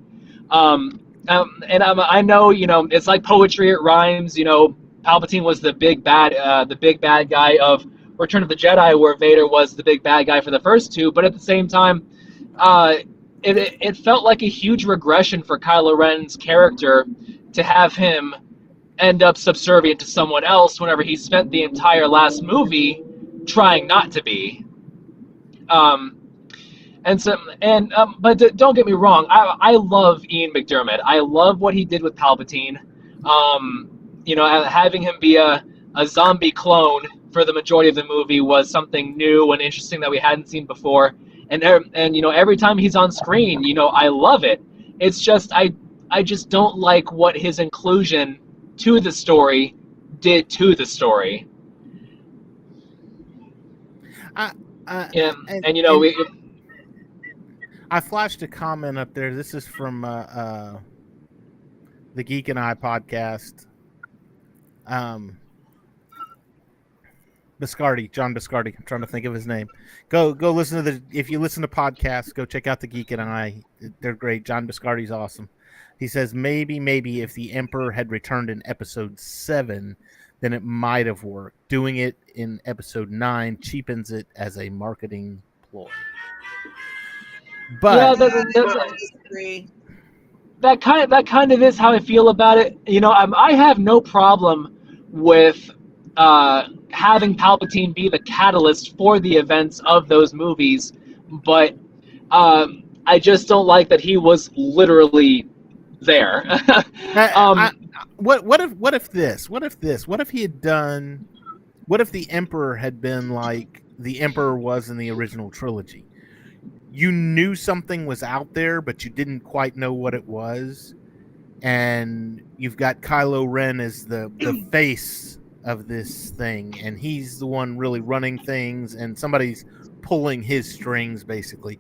I know, it's like poetry; it rhymes. Palpatine was the big bad guy of Return of the Jedi, where Vader was the big bad guy for the first two. But at the same time, it felt like a huge regression for Kylo Ren's character to have him end up subservient to someone else whenever he spent the entire last movie trying not to be. But don't get me wrong, I love Ian McDiarmid. I love what he did with Palpatine. Having him be a zombie clone for the majority of the movie was something new and interesting that we hadn't seen before. And every time he's on screen, I love it. It's just I just don't like what his inclusion to the story did to the story. I flashed a comment up there. This is from the Geek and I podcast. John Biscardi. I'm trying to think of his name. Go listen to if you listen to podcasts, go check out the Geek and I. They're great. John Biscardi's awesome. He says maybe if the Emperor had returned in episode 7, then it might have worked. Doing it in episode 9 cheapens it as a marketing ploy. But that kind of is how I feel about it. I have no problem with having Palpatine be the catalyst for the events of those movies, but I just don't like that he was literally there. What if he had done? What if the Emperor had been like the Emperor was in the original trilogy? You knew something was out there, but you didn't quite know what it was, and you've got Kylo Ren as the face of this thing, and he's the one really running things, and somebody's pulling his strings, basically.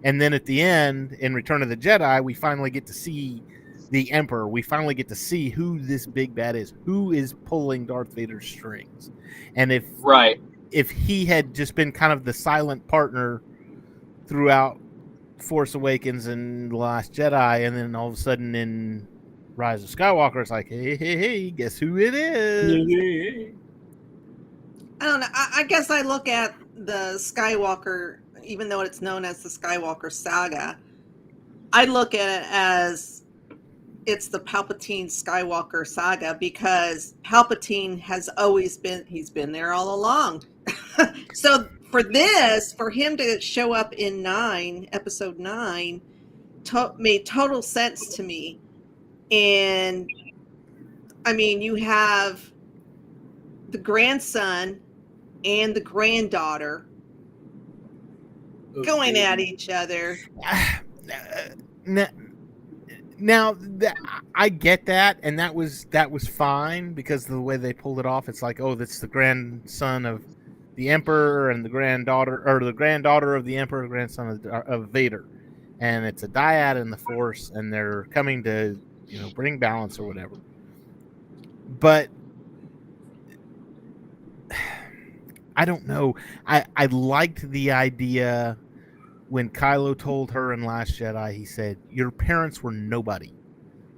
And then at the end, in Return of the Jedi, we finally get to see the Emperor. We finally get to see who this big bad is, who is pulling Darth Vader's strings. And if he had just been kind of the silent partner throughout Force Awakens and The Last Jedi, and then all of a sudden in Rise of Skywalker, it's like, hey, guess who it is? I don't know. I guess I look at the Skywalker, even though it's known as the Skywalker saga, I look at it as it's the Palpatine Skywalker saga, because Palpatine has always he's been there all along. So for him to show up in episode 9, made total sense to me. And I mean, you have the grandson and the granddaughter going at each other. Now I get that, and that was fine, because of the way they pulled it off. It's like, oh, that's the grandson of the Emperor and the granddaughter of the Emperor, grandson of Vader, and it's a dyad in the Force, and they're coming to bring balance or whatever. But I don't know. I liked the idea when Kylo told her in Last Jedi. He said, "Your parents were nobody.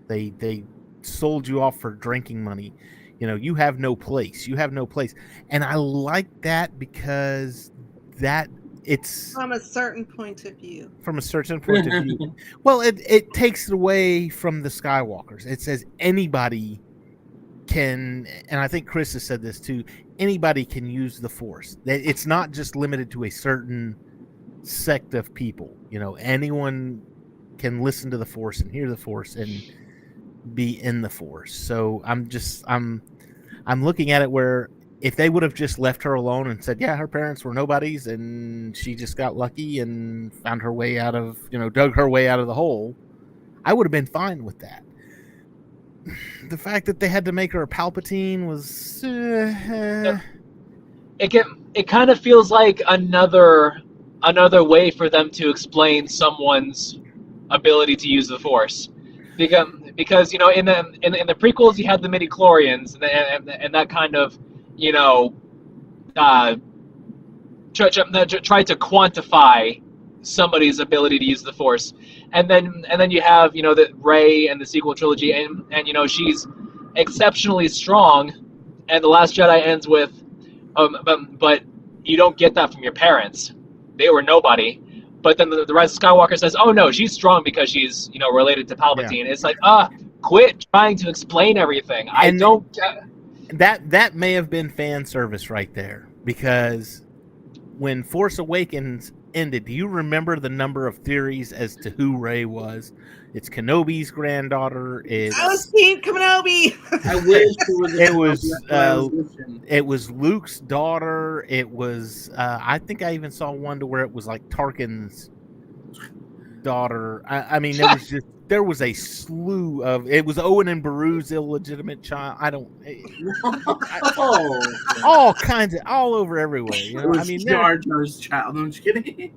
They sold you off for drinking money. You have no place. You have no place." And I like that, because it's from a certain point of view. Well, it takes it away from the Skywalkers. It says anybody can, and I think Chris has said this too, anybody can use the Force. It's not just limited to a certain sect of people. Anyone can listen to the Force and hear the Force and be in the Force. So I'm looking at it where if they would have just left her alone and said, yeah, her parents were nobodies and she just got lucky and found her way out of, dug her way out of the hole, I would have been fine with that. the fact that they had to make her a Palpatine was. It kind of feels like another way for them to explain someone's ability to use the Force, because in the prequels you had the midichlorians and that kind of tried to quantify somebody's ability to use the Force, and then you have the Rey and the sequel trilogy, and she's exceptionally strong, and The Last Jedi ends with, but you don't get that from your parents. They were nobody. But then the Rise of Skywalker says, oh no, she's strong because she's related to Palpatine. Yeah. It's like, quit trying to explain everything. I don't. That may have been fan service right there, because when Force Awakens ended, do you remember the number of theories as to who Rey was? It's Kenobi's granddaughter. I was Team Kenobi. I wish it was Luke's daughter. It was I think I even saw one to where it was like Tarkin's daughter. I mean, there was a slew of. It was Owen and Beru's illegitimate child. All kinds of, all over everywhere. It was Jar Jar's child. I'm just kidding.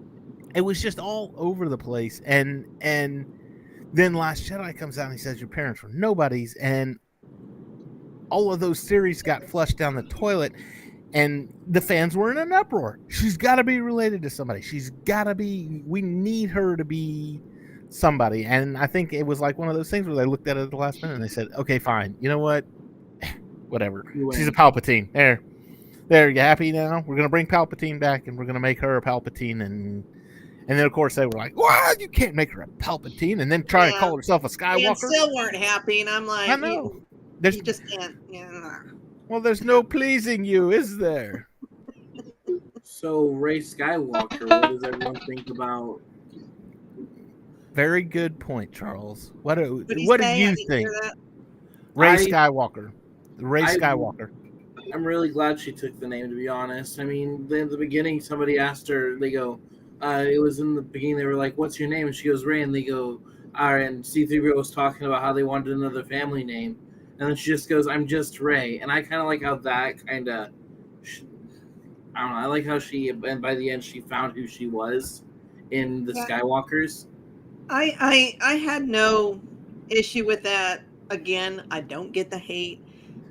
It was just all over the place, and then Last Jedi comes out and he says your parents were nobodies, and all of those theories got flushed down the toilet, and the fans were in an uproar. She's got to be related to somebody. She's got to be. We need her to be somebody. And I think it was like one of those things where they looked at it at the last minute and they said, okay, fine. You know what? Whatever. She's a Palpatine. There. You happy now? We're going to bring Palpatine back and we're going to make her a Palpatine. And then, of course, they were like, "What? You can't make her a Palpatine," and then try to call herself a Skywalker. And still weren't happy, and I'm like, I know. You just can't. Yeah. Well, there's no pleasing you, is there? So, Rey Skywalker, what does everyone think about? Very good point, Charles. What do you think? Rey Skywalker. Rey Skywalker. I'm really glad she took the name, to be honest. I mean, in the beginning, somebody asked her, they go, it was in the beginning, they were like, what's your name? And she goes, Rey. And they go, and C-3PO was talking about how they wanted another family name. And then she just goes, I'm just Rey. And I kind of like how that kind of, I don't know, I like how and by the end, she found who she was in the Skywalkers. I had no issue with that. Again, I don't get the hate,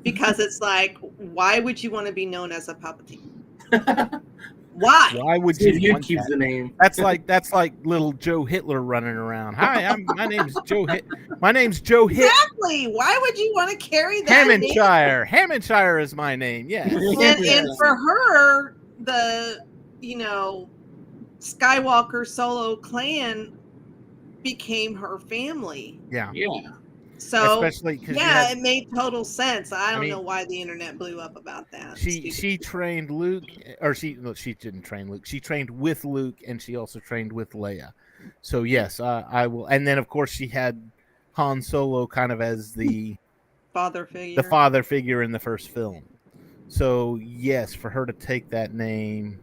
because it's like, why would you want to be known as a Palpatine? Why? Why would you keep the name? That's like little Joe Hitler running around. Hi, my name's Joe Exactly. Why would you want to carry that Hammondshire. Name? Hammondshire is my name. Yeah. And for her, the Skywalker solo clan became her family. Yeah. So especially it made total sense. I don't know why the internet blew up about that. She trained Luke, or she didn't train Luke. She trained with Luke, and she also trained with Leia. So yes, I will. And then of course she had Han Solo kind of as the father figure. The father figure in the first film. So yes, for her to take that name,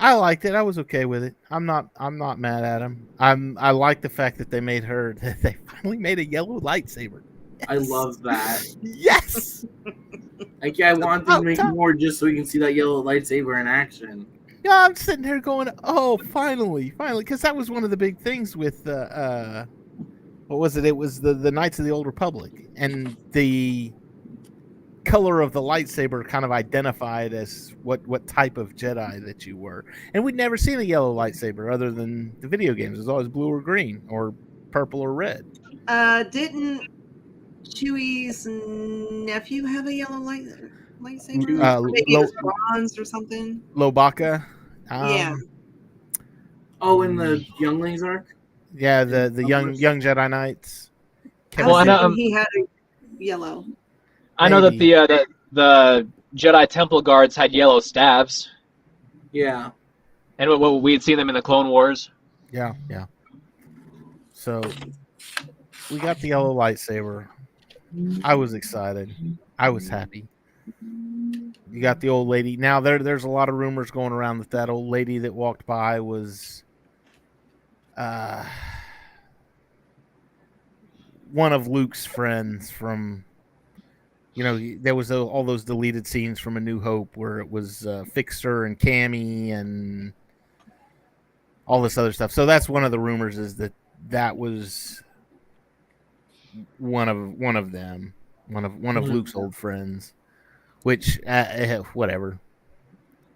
I liked it. I was okay with it. I'm not mad at him. I like the fact that they finally made a yellow lightsaber. Yes. I love that. Yes. I want them to make more just so we can see that yellow lightsaber in action. Yeah, I'm sitting here going, oh, finally, because that was one of the big things with what was it? It was the Knights of the Old Republic, and the color of the lightsaber kind of identified as what type of Jedi that you were. And we'd never seen a yellow lightsaber other than the video games. It was always blue or green or purple or red. Didn't Chewie's nephew have a yellow lightsaber? Maybe it was bronze or something. Lobaka. Yeah. Oh, in the Younglings arc? Yeah, the young Jedi Knights. He had a yellow. I know that the Jedi Temple Guards had yellow staves. Yeah. And we had seen them in the Clone Wars. Yeah. So we got the yellow lightsaber. I was excited. I was happy. You got the old lady. Now there's a lot of rumors going around that old lady that walked by was one of Luke's friends from. There was all those deleted scenes from A New Hope where it was Fixer and Cammy and all this other stuff. So that's one of the rumors, is that was one of them, one of Luke's old friends. Which whatever.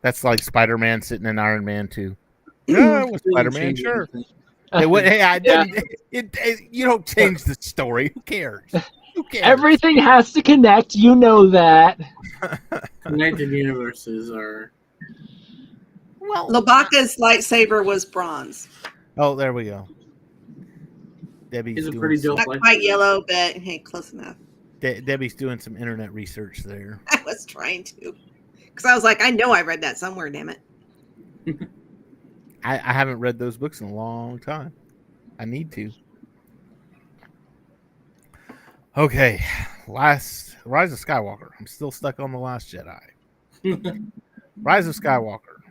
That's like Spider-Man sitting in Iron Man 2. Yeah, with Spider-Man, sure. I didn't. You don't change the story. Who cares? Everything has to connect. You know that. Connected universes are. Well, Lobaka's lightsaber was bronze. Oh, there we go. Debbie's doing pretty dope. Not quite yellow, but hey, close enough. Debbie's doing some internet research there. I was trying to, because I was like, I know I read that somewhere. Damn it. I haven't read those books in a long time. I need to. Okay, Rise of Skywalker. I'm still stuck on The Last Jedi. Rise of Skywalker.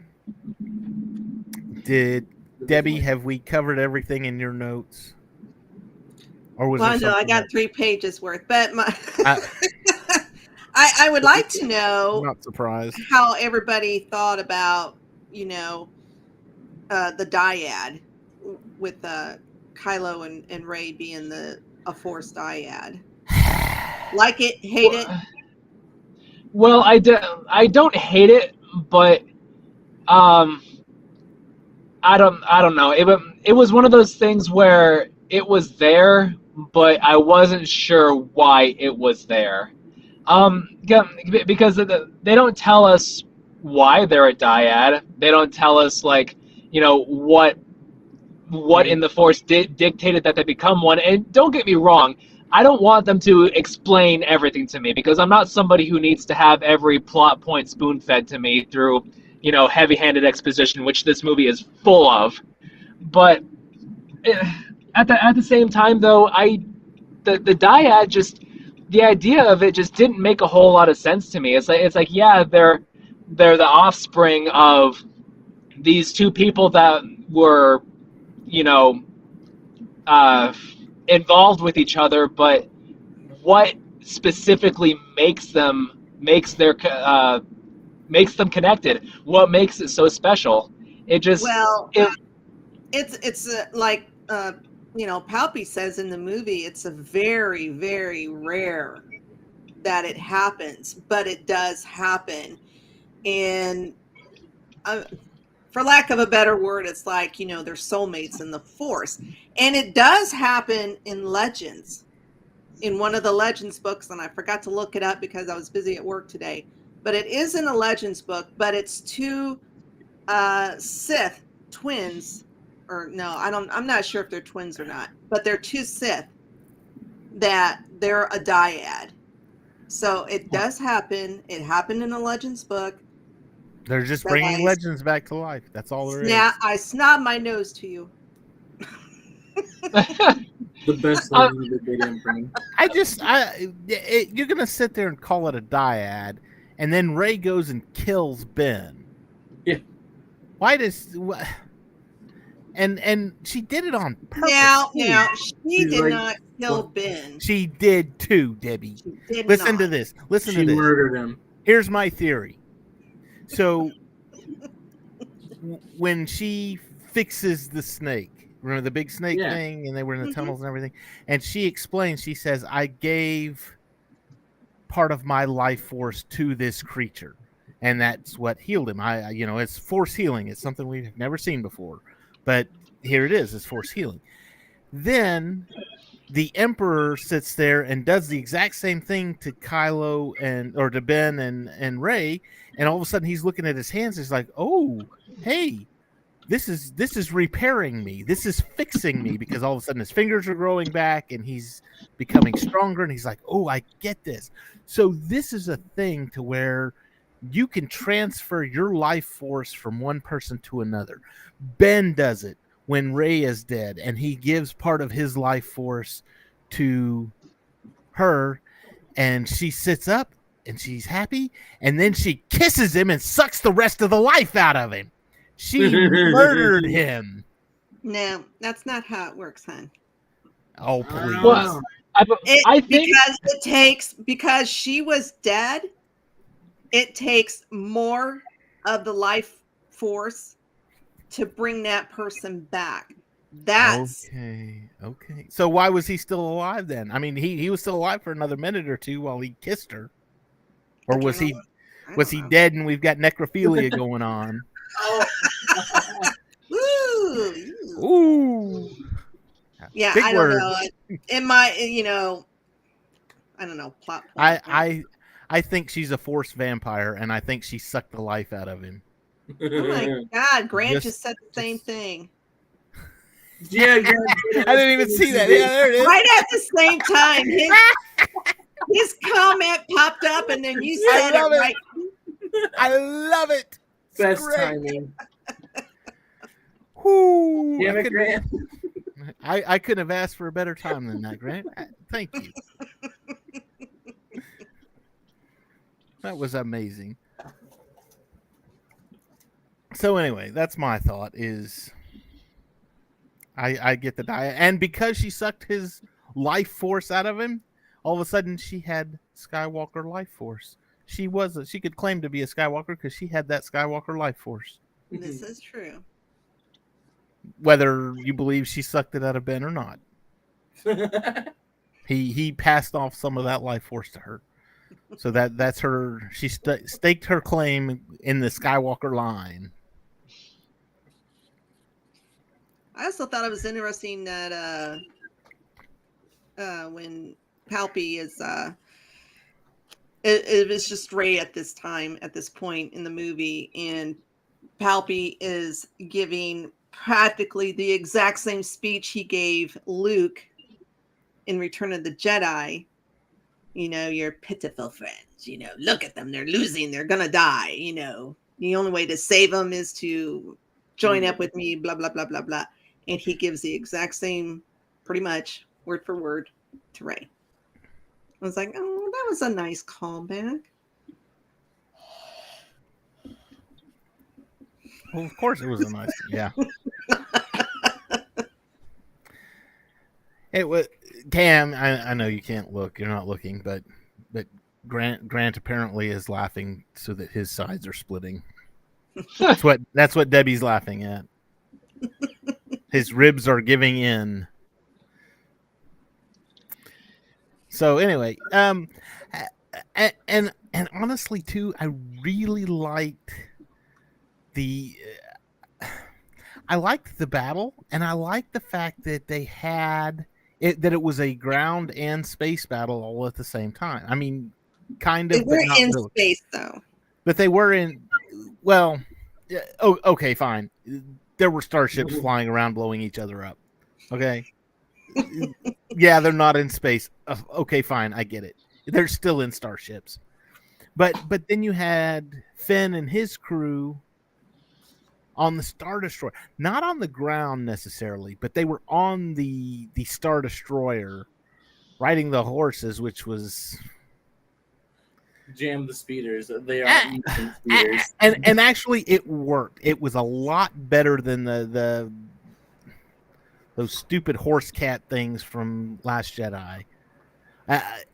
Debbie, have we covered everything in your notes? Or was no, I got 3 pages worth, but I would like to know. I'm not surprised. How everybody thought about, the dyad with Kylo and Rey being a Force dyad. Like it, hate it? Well, I don't hate it, but I don't know. It was one of those things where it was there, but I wasn't sure why it was there. Because they don't tell us why they're a dyad. They don't tell us what in the Force dictated that they become one. And don't get me wrong, I don't want them to explain everything to me, because I'm not somebody who needs to have every plot point spoon-fed to me through, heavy-handed exposition, which this movie is full of. But at the same time, though, the dyad the idea of it just didn't make a whole lot of sense to me. It's like yeah, they're the offspring of these two people that were, involved with each other, but what specifically makes them connected? What makes it so special? It's like Palpy says in the movie, it's a very, very rare that it happens, but it does happen. And for lack of a better word, it's like, they're soulmates in the Force. And it does happen in Legends. In one of the Legends books, and I forgot to look it up because I was busy at work today, but it is in a Legends book, but it's 2 Sith twins, or no, I'm not sure if they're twins or not, but they're 2 Sith that they're a dyad. So it does happen. It happened in a Legends book. They're just bringing Legends back to life. That's all there is. Yeah, I snob my nose to you. The best Legends that they didn't bring. You're gonna sit there and call it a dyad, and then Rey goes and kills Ben. Yeah. Why does? And she did it on purpose. Now she did not kill Ben. She did too, Debbie. Listen to this. Listen to this. She murdered him. Here's my theory. So when she fixes the snake, remember the big snake thing, and they were in the tunnels and everything, and she explains, she says, I gave part of my life force to this creature, and that's what healed him. It's force healing. It's something we've never seen before, but here it is. It's force healing. Then the Emperor sits there and does the exact same thing to Kylo or to Ben and Rey, and all of a sudden he's looking at his hands. He's like, "Oh, hey, this is repairing me. This is fixing me," because all of a sudden his fingers are growing back and he's becoming stronger. And he's like, "Oh, I get this." So this is a thing to where you can transfer your life force from one person to another. Ben does it when Rey is dead, and he gives part of his life force to her, and she sits up and she's happy, and then she kisses him and sucks the rest of the life out of him. She murdered him. No, that's not how it works, hon. Oh, please. I think because she was dead, it takes more of the life force to bring that person back. That's okay. So why was he still alive then? I mean, he was still alive for another minute or two while he kissed her, or was he dead and we've got necrophilia going on? Ooh. Yeah, Big I word. don't know. In my, I don't know, plot point. I think she's a force vampire, and I think she sucked the life out of him. Oh my God, Grant just said the same thing. Yeah, I didn't even see that. Yeah, there it is. Right at the same time, his comment popped up, and then you said it right. I love it. Best timing. Whoo, Damn it, Grant. I couldn't have asked for a better time than that, Grant. Thank you. That was amazing. So anyway, that's my thought is I get the diet. And because she sucked his life force out of him, all of a sudden she had Skywalker life force. She could claim to be a Skywalker because she had that Skywalker life force. This is true. Whether you believe she sucked it out of Ben or not. He passed off some of that life force to her. So that's her. She staked her claim in the Skywalker line. I also thought it was interesting that when Palpy is it was just Rey at this point in the movie, and Palpy is giving practically the exact same speech he gave Luke in Return of the Jedi. Your pitiful friends, look at them. They're losing. They're going to die. The only way to save them is to join up with me, blah, blah, blah, blah, blah. And he gives the exact same, pretty much, word for word to Rey. I was like, oh, that was a nice callback. Well, of course it was a nice, yeah. It was Cam. I know you can't look. You're not looking, but Grant apparently is laughing so that his sides are splitting. That's what Debbie's laughing at. His ribs are giving in. So anyway, and honestly too, I really liked the battle, and I liked the fact that they had it, that it was a ground and space battle all at the same time. I mean, kind of. They were in really. Space though. But they were in. Well, okay, fine. There were starships flying around, blowing each other up. Okay. Yeah, they're not in space. Okay, fine, I get it. They're still in starships. But then you had Finn and his crew on the Star Destroyer, not on the ground necessarily, but they were on the Star Destroyer, riding the horses, which was jam the speeders. They are speeders, and actually it worked. It was a lot better than those stupid horse cat things from Last Jedi.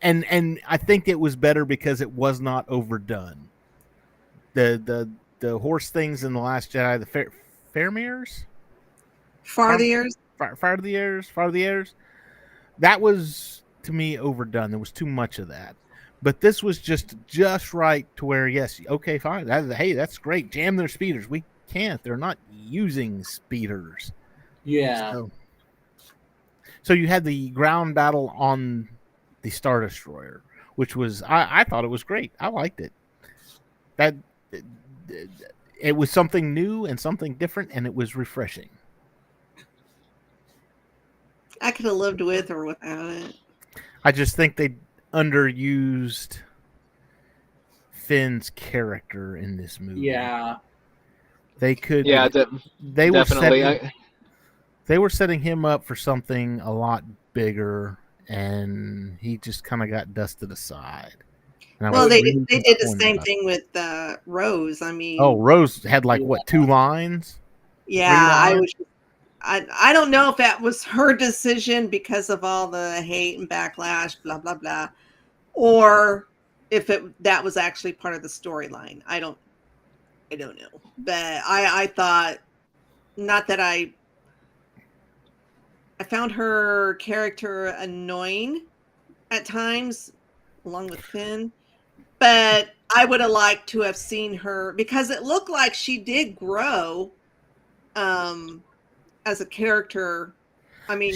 And I think it was better because it was not overdone. The horse things in The Last Jedi, the Farmiers? Farthiers. That was, to me, overdone. There was too much of that. But this was just right to where, yes, okay, fine. Hey, that's great. Jam their speeders. We can't. They're not using speeders. Yeah. So you had the ground battle on the Star Destroyer, which was, I thought it was great. I liked it. It was something new and something different, and it was refreshing. I could have lived with or without it. I just think they underused Finn's character in this movie. Yeah. They could. Yeah, they definitely. They were setting him up for something a lot bigger, and he just kind of got dusted aside. Well, they did the same thing with Rose. I mean, Rose had like what, 2 lines? Yeah, I don't know if that was her decision because of all the hate and backlash, blah blah blah, or if that was actually part of the storyline. I don't know. But I thought, not that I found her character annoying at times, along with Finn, but I would have liked to have seen her, because it looked like she did grow as a character. I mean,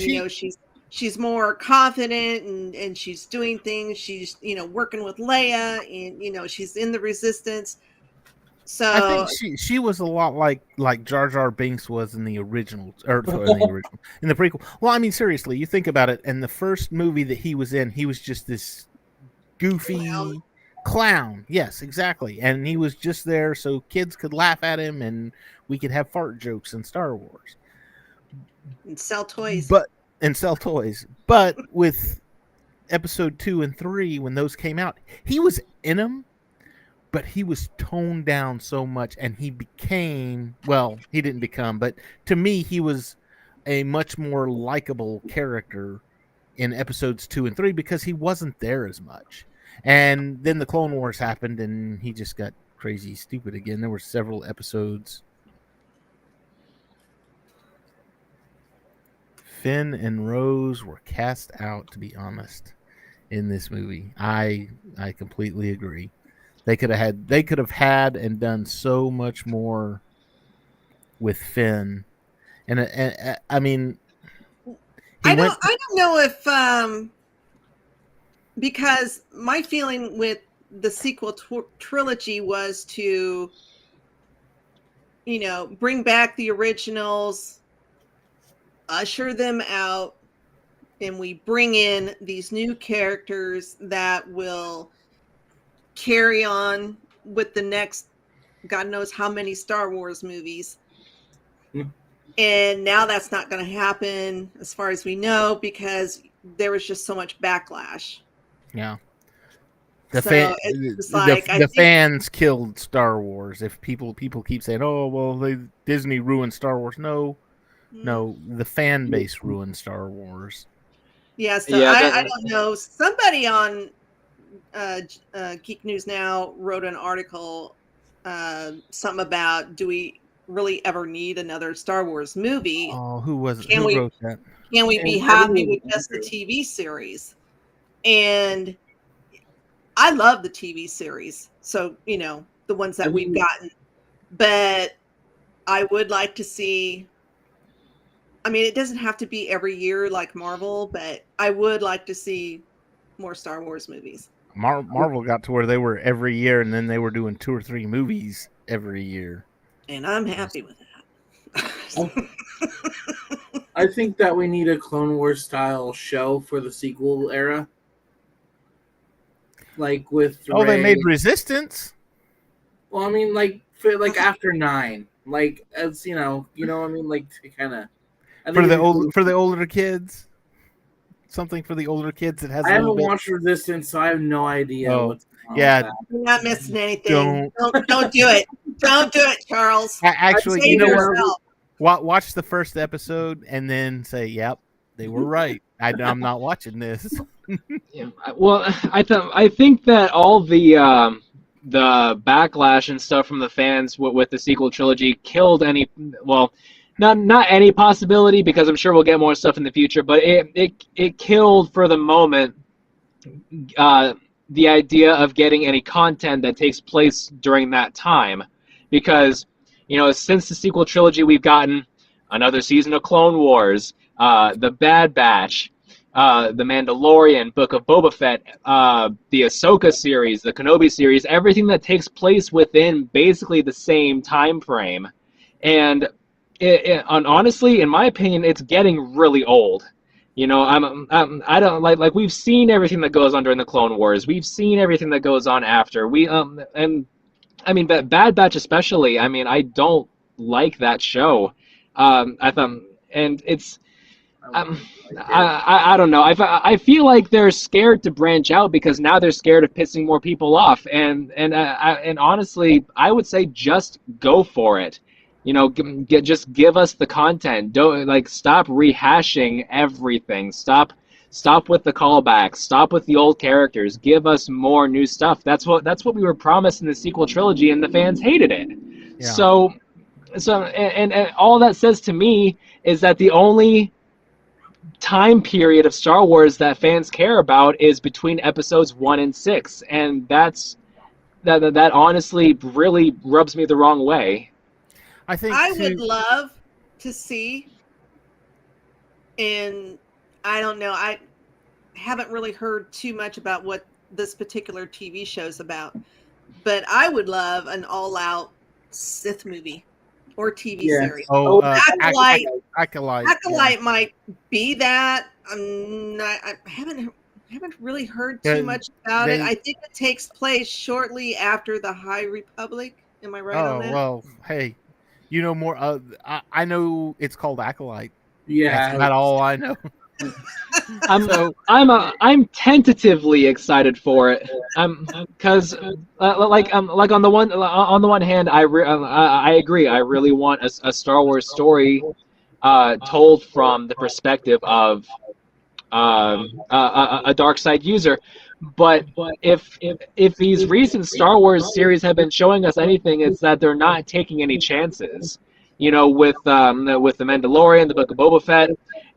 she's more confident and she's doing things. She's, working with Leia, and, she's in the Resistance. So I think she was a lot like Jar Jar Binks was in the original, or in the prequel. Well, I mean, seriously, you think about it. In the first movie that he was in, he was just this goofy clown. Yes, exactly. And he was just there so kids could laugh at him and we could have fart jokes in Star Wars. And sell toys. But with episode 2 and 3, when those came out, he was in them, but he was toned down so much, and he became, well, he didn't become, but to me, he was a much more likable character in episodes 2 and 3 because he wasn't there as much. And then the Clone Wars happened, and he just got crazy stupid again. There were several episodes. Finn and Rose were cast out, to be honest, in this movie. I completely agree. They could have had and done so much more with Finn, and I mean, I don't know if because my feeling with the sequel trilogy was to, bring back the originals, usher them out, and we bring in these new characters that will carry on with the next God knows how many Star Wars movies. And now that's not going to happen as far as we know, because there was just so much backlash. Yeah. The fans killed Star Wars. If people keep saying, "Oh, well, Disney ruined Star Wars." No, the fan base ruined Star Wars. Yeah, so I don't know. Somebody on Geek News Now wrote an article, something about, do we really ever need another Star Wars movie? Oh, who was it? Who wrote that? Can we be happy with just the TV series? And I love the TV series, so the ones that we've gotten, but I would like to see. I mean, it doesn't have to be every year like Marvel, but I would like to see more Star Wars movies. Marvel got to where they were every year, and then they were doing 2 or 3 movies every year. And I'm happy with that. I think that we need a Clone Wars style show for the sequel era. Like with Rey. They made Resistance. Well, I mean, like after 9, like, as what I mean, like, to kind of for the older kids. Something for the older kids that has. I haven't watched Resistance, so I have no idea. What's going on with that. You're not missing anything. Don't do it. Don't do it, Charles. Actually, you know what? Watch the first episode and then say, "Yep, they were right. I'm not watching this." Yeah, well, I think that all the backlash and stuff from the fans with the sequel trilogy killed any. Well, not any possibility, because I'm sure we'll get more stuff in the future, but it killed for the moment the idea of getting any content that takes place during that time, because since the sequel trilogy we've gotten another season of Clone Wars, the Bad Batch, the Mandalorian, Book of Boba Fett, the Ahsoka series, the Kenobi series, everything that takes place within basically the same time frame, and honestly, in my opinion, it's getting really old. I don't like we've seen everything that goes on during the Clone Wars. We've seen everything that goes on after. And I mean, Bad Batch especially. I mean, I don't like that show. I don't know. I feel like they're scared to branch out because now they're scared of pissing more people off. And honestly, I would say just go for it. Just give us the content. Don't stop rehashing everything. Stop with the callbacks. Stop with the old characters. Give us more new stuff. That's what we were promised in the sequel trilogy, and the fans hated it. Yeah. So and all that says to me is that the only time period of Star Wars that fans care about is between episodes 1 and 6, and that honestly really rubs me the wrong way. I think I would love to see, and I don't know, I haven't really heard too much about what this particular TV show is about, but I would love an all-out Sith movie or TV series. Acolyte. Acolyte might be that. I haven't really heard too much about it. I think it takes place shortly after the High Republic. Am I right on that? Well, hey, you know more. I know it's called Acolyte. Yeah, that's about all I know. I'm tentatively excited for it. Because on the one hand, I agree. I really want a Star Wars story told from the perspective of a dark side user. But if these recent Star Wars series have been showing us anything, it's that they're not taking any chances. With the Mandalorian, the Book of Boba Fett,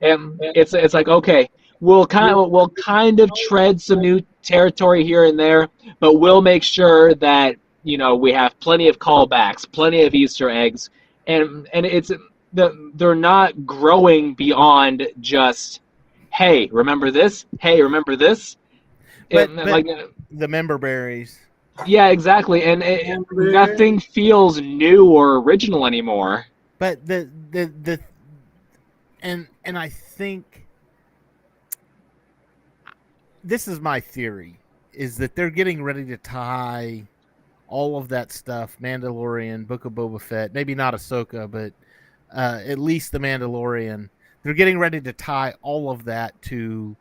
and it's like, okay, we'll kind of tread some new territory here and there, but we'll make sure that we have plenty of callbacks, plenty of Easter eggs, and they're not growing beyond just, hey, remember this? Hey, remember this? But the member berries. Yeah, exactly, and nothing feels new or original anymore. But and I think this is my theory, is that they're getting ready to tie all of that stuff, Mandalorian, Book of Boba Fett, maybe not Ahsoka, but at least the Mandalorian. They're getting ready to tie all of that to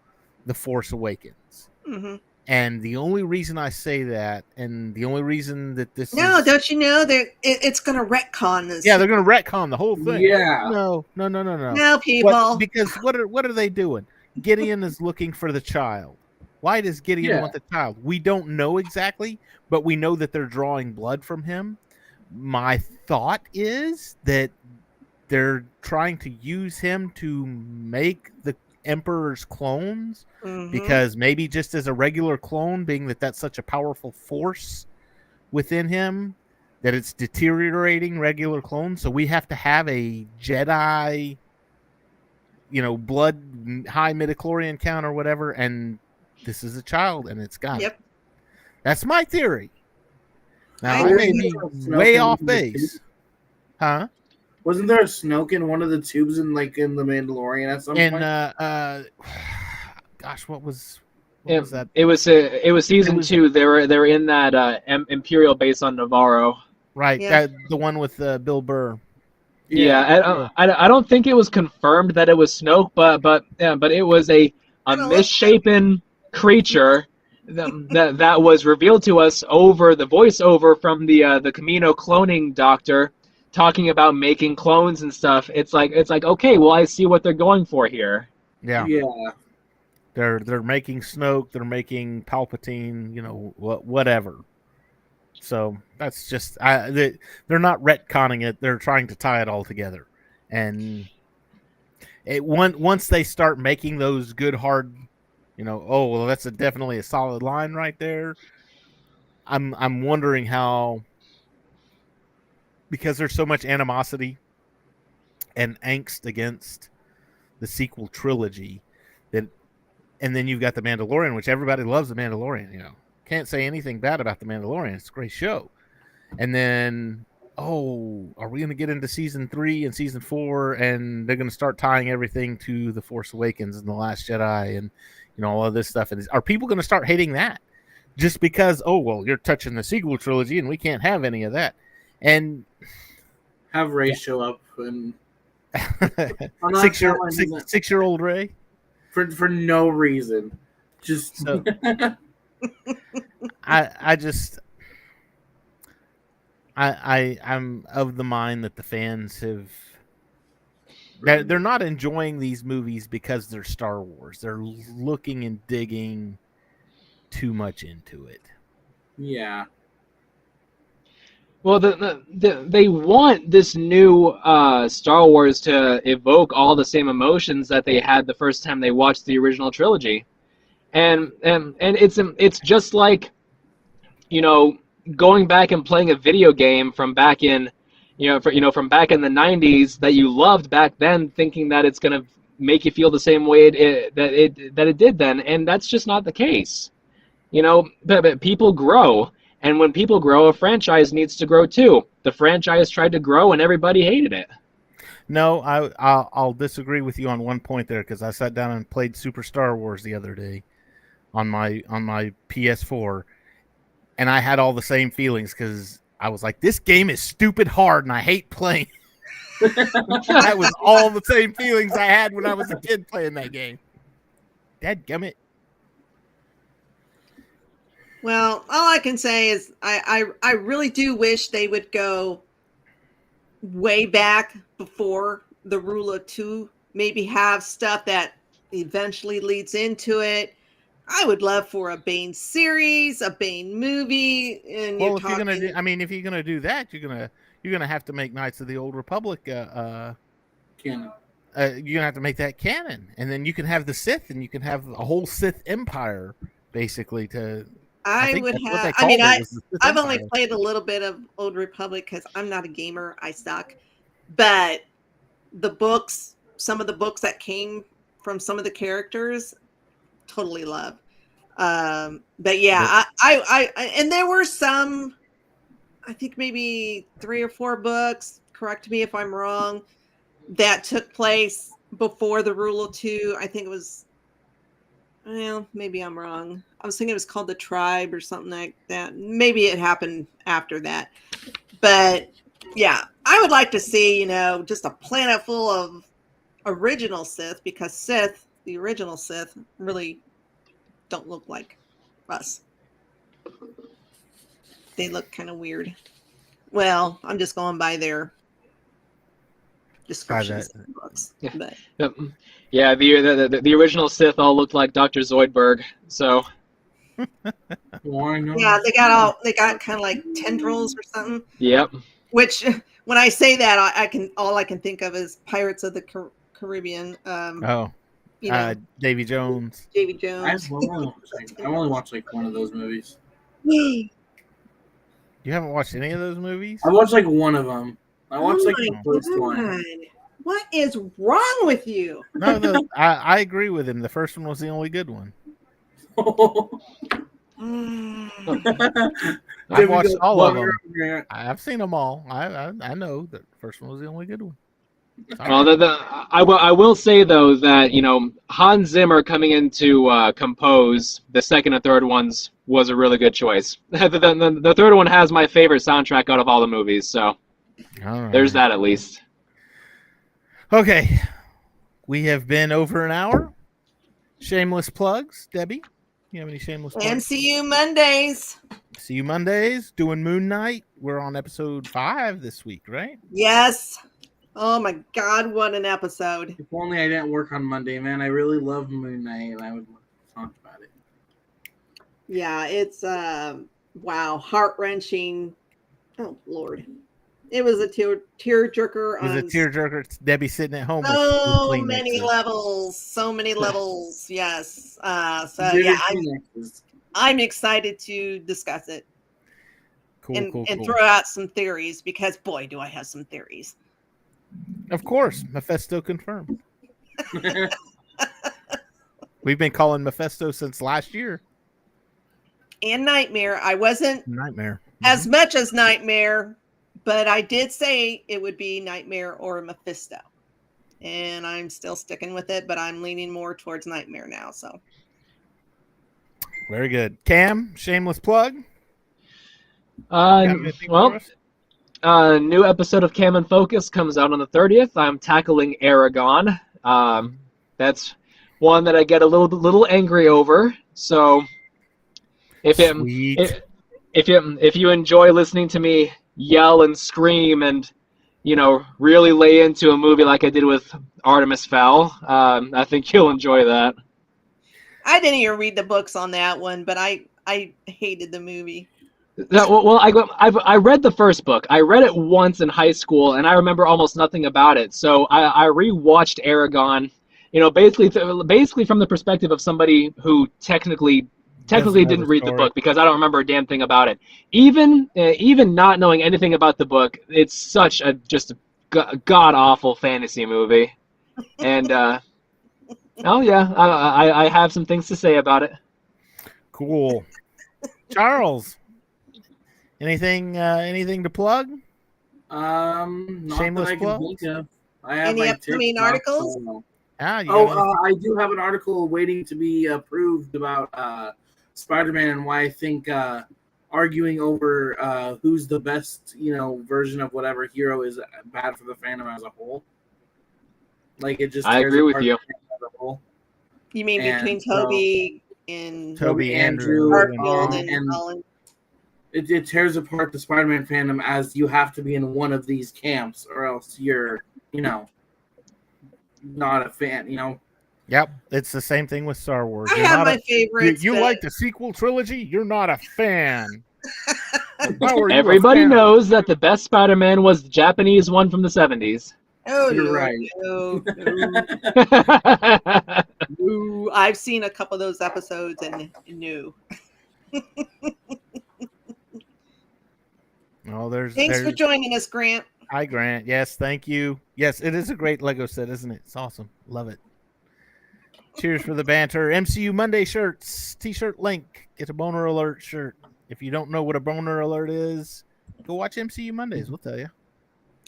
The Force Awakens. Mm-hmm. And the only reason I say that, and the only reason that this don't you know that it's going to retcon this? Yeah, they're going to retcon the whole thing. Yeah. No. No, people. Because what are they doing? Gideon is looking for the child. Why does Gideon want the child? We don't know exactly, but we know that they're drawing blood from him. My thought is that they're trying to use him to make the Emperor's clones, because maybe just as a regular clone, being that that's such a powerful force within him that it's deteriorating regular clones, so we have to have a Jedi, blood high midichlorian count or whatever, and this is a child and it's got it. That's my theory. Now I may be way off base. Huh? Wasn't there a Snoke in one of the tubes in the Mandalorian at some point? Gosh, what was that? It was season 2. They were in that Imperial base on Navarro. Right, the one with Bill Burr. Yeah, I don't think it was confirmed that it was Snoke, but it was a misshapen creature that was revealed to us over the voiceover from the Camino cloning doctor, talking about making clones and stuff. It's like okay, well, I see what they're going for here. Yeah. They're making Snoke, they're making Palpatine, whatever. So that's just they're not retconning it. They're trying to tie it all together, and once they start making those good hard, that's definitely a solid line right there. I'm wondering how. Because there's so much animosity and angst against the sequel trilogy, and then you've got The Mandalorian, which everybody loves. The Mandalorian, can't say anything bad about The Mandalorian. It's a great show. And then, are we going to get into season 3 and season 4, and they're going to start tying everything to The Force Awakens and The Last Jedi and all of this stuff? And are people going to start hating that just because? You're touching the sequel trilogy, and we can't have any of that. And have Ray show up and 6-year-old Ray for no reason. Just I just I'm of the mind that the fans have. They're not enjoying these movies because they're Star Wars. They're looking and digging too much into it. Yeah. Well, they want this new Star Wars to evoke all the same emotions that they had the first time they watched the original trilogy, and it's just like, going back and playing a video game from back in, from back in the 90s that you loved back then, thinking that it's gonna make you feel the same way that it did then, and that's just not the case. But people grow. And when people grow, a franchise needs to grow too. The franchise tried to grow, and everybody hated it. No, I'll disagree with you on one point there, because I sat down and played Super Star Wars the other day on my PS4, and I had all the same feelings because I was like, "This game is stupid hard, and I hate playing." That was all the same feelings I had when I was a kid playing that game. Dadgummit. Well, all I can say is I really do wish they would go way back before the Rule of Two, maybe have stuff that eventually leads into it. I would love for a Bane series, a Bane movie. And well, if you're gonna do that, you're gonna have to make Knights of the Old Republic canon. You're gonna have to make that canon, and then you can have the Sith, and you can have a whole Sith empire, basically. I've only played a little bit of Old Republic because I'm not a gamer. I suck. But the books, some of the books that came from some of the characters, totally love. But yeah, I and there were some, I think maybe 3 or 4 books, correct me if I'm wrong, that took place before the Rule of Two. I think it was, well, maybe I'm wrong. I was thinking it was called The Tribe or something like that. Maybe it happened after that. But yeah, I would like to see, just a planet full of original Sith, because the original Sith, really don't look like us. They look kind of weird. Well, I'm just going by their descriptions in the books. Yeah. But. Yeah, the original Sith all looked like Dr. Zoidberg. So. Yeah, they got kind of like tendrils or something. Yep. Which, when I say that, all I can think of is Pirates of the Caribbean. Davy Jones. I only watched like one of those movies. You haven't watched any of those movies? I watched like one of them. I watched like the first one. What is wrong with you? No, I agree with him. The first one was the only good one. I've watched all of them. I've seen them all. I know that the first one was the only good one. Well, I will say though that Hans Zimmer coming in to compose the second and third ones was a really good choice. The third one has my favorite soundtrack out of all the movies, so there's that at least. Okay, we have been over an hour. Shameless plugs, Debbie. You have any shameless plugs? And see you Mondays. See you Mondays. Doing Moon Knight. We're on episode 5 this week, right? Yes. Oh my God, what an episode. If only I didn't work on Monday, man. I really love Moon Knight, and I would talk about it. Yeah, it's wow, heart-wrenching. Oh Lord. It was a tearjerker. It was a tearjerker. It's Debbie sitting at home. So many levels. Yes. I'm excited to discuss it. Cool. Throw out some theories, because boy, do I have some theories. Of course, Mephisto confirmed. We've been calling Mephisto since last year. And Nightmare. I wasn't Nightmare as much as Nightmare, but I did say it would be Nightmare or Mephisto. And I'm still sticking with it, but I'm leaning more towards Nightmare now. So very good. Cam, shameless plug. New episode of Cam and Focus comes out on the 30th. I'm tackling Aragon. That's one that I get a little angry over. So if you enjoy listening to me yell and scream and really lay into a movie like I did with Artemis Fowl, I think you'll enjoy that. I didn't even read the books on that one, but I hated the movie. Well, I read the first book. I read it once in high school, and I remember almost nothing about it. So I rewatched Aragon, basically from the perspective of somebody who technically didn't read the book, because I don't remember a damn thing about it. Even not knowing anything about the book, it's such a god awful fantasy movie, and oh yeah, I have some things to say about it. Cool. Charles, anything to plug? Not Shameless that I can plug? think of. I have Any my upcoming TikTok, articles? so- I do have an article waiting to be approved about Spider-Man and why I think arguing over who's the best, version of whatever hero is bad for the fandom as a whole. Like it just. I agree with you. the fandom as a whole. You mean And between so- Toby and Toby, Andrew, Garfield and and Holland? It tears apart the Spider-Man fandom as you have to be in one of these camps or else you're, not a fan, Yep, it's the same thing with Star Wars. I You're have not my favorites. you but like the sequel trilogy? You're not a fan. How are you a Everybody fan? knows that the best Spider-Man was the Japanese one from the 70s. Oh, You're no, right. no. I've seen a couple of those episodes and no. Oh, Thanks for joining us, Grant. Hi, Grant. Yes, thank you. Yes, it is a great Lego set, isn't it? It's awesome. Love it. Cheers for the banter. MCU Monday shirts, t-shirt link. Get a Boner Alert shirt. If you don't know what a Boner Alert is, go watch MCU Mondays. We'll tell you.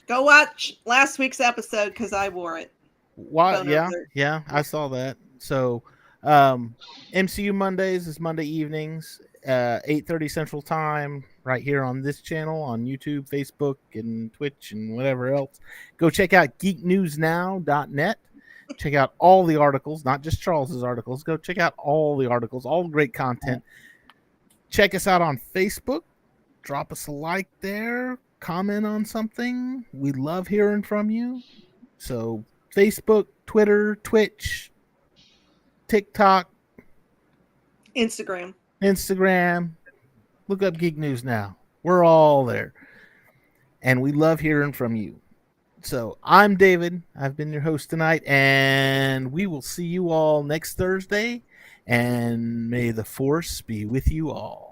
Go watch last week's episode because I wore it. Why? Boner Yeah, Alert. yeah, I saw that. So, MCU Mondays is Monday evenings, 8:30 Central Time, right here on this channel on YouTube, Facebook, and Twitch, and whatever else. Go check out geeknewsnow.net. Check out all the articles, not just Charles's articles. Go check out all the articles, all the great content. Check us out on Facebook. Drop us a like there. Comment on something. We love hearing from you. So Facebook, Twitter, Twitch, TikTok, Instagram. Look up Geek News Now. We're all there. And we love hearing from you. So I'm David. I've been your host tonight, and we will see you all next Thursday. And may the Force be with you all.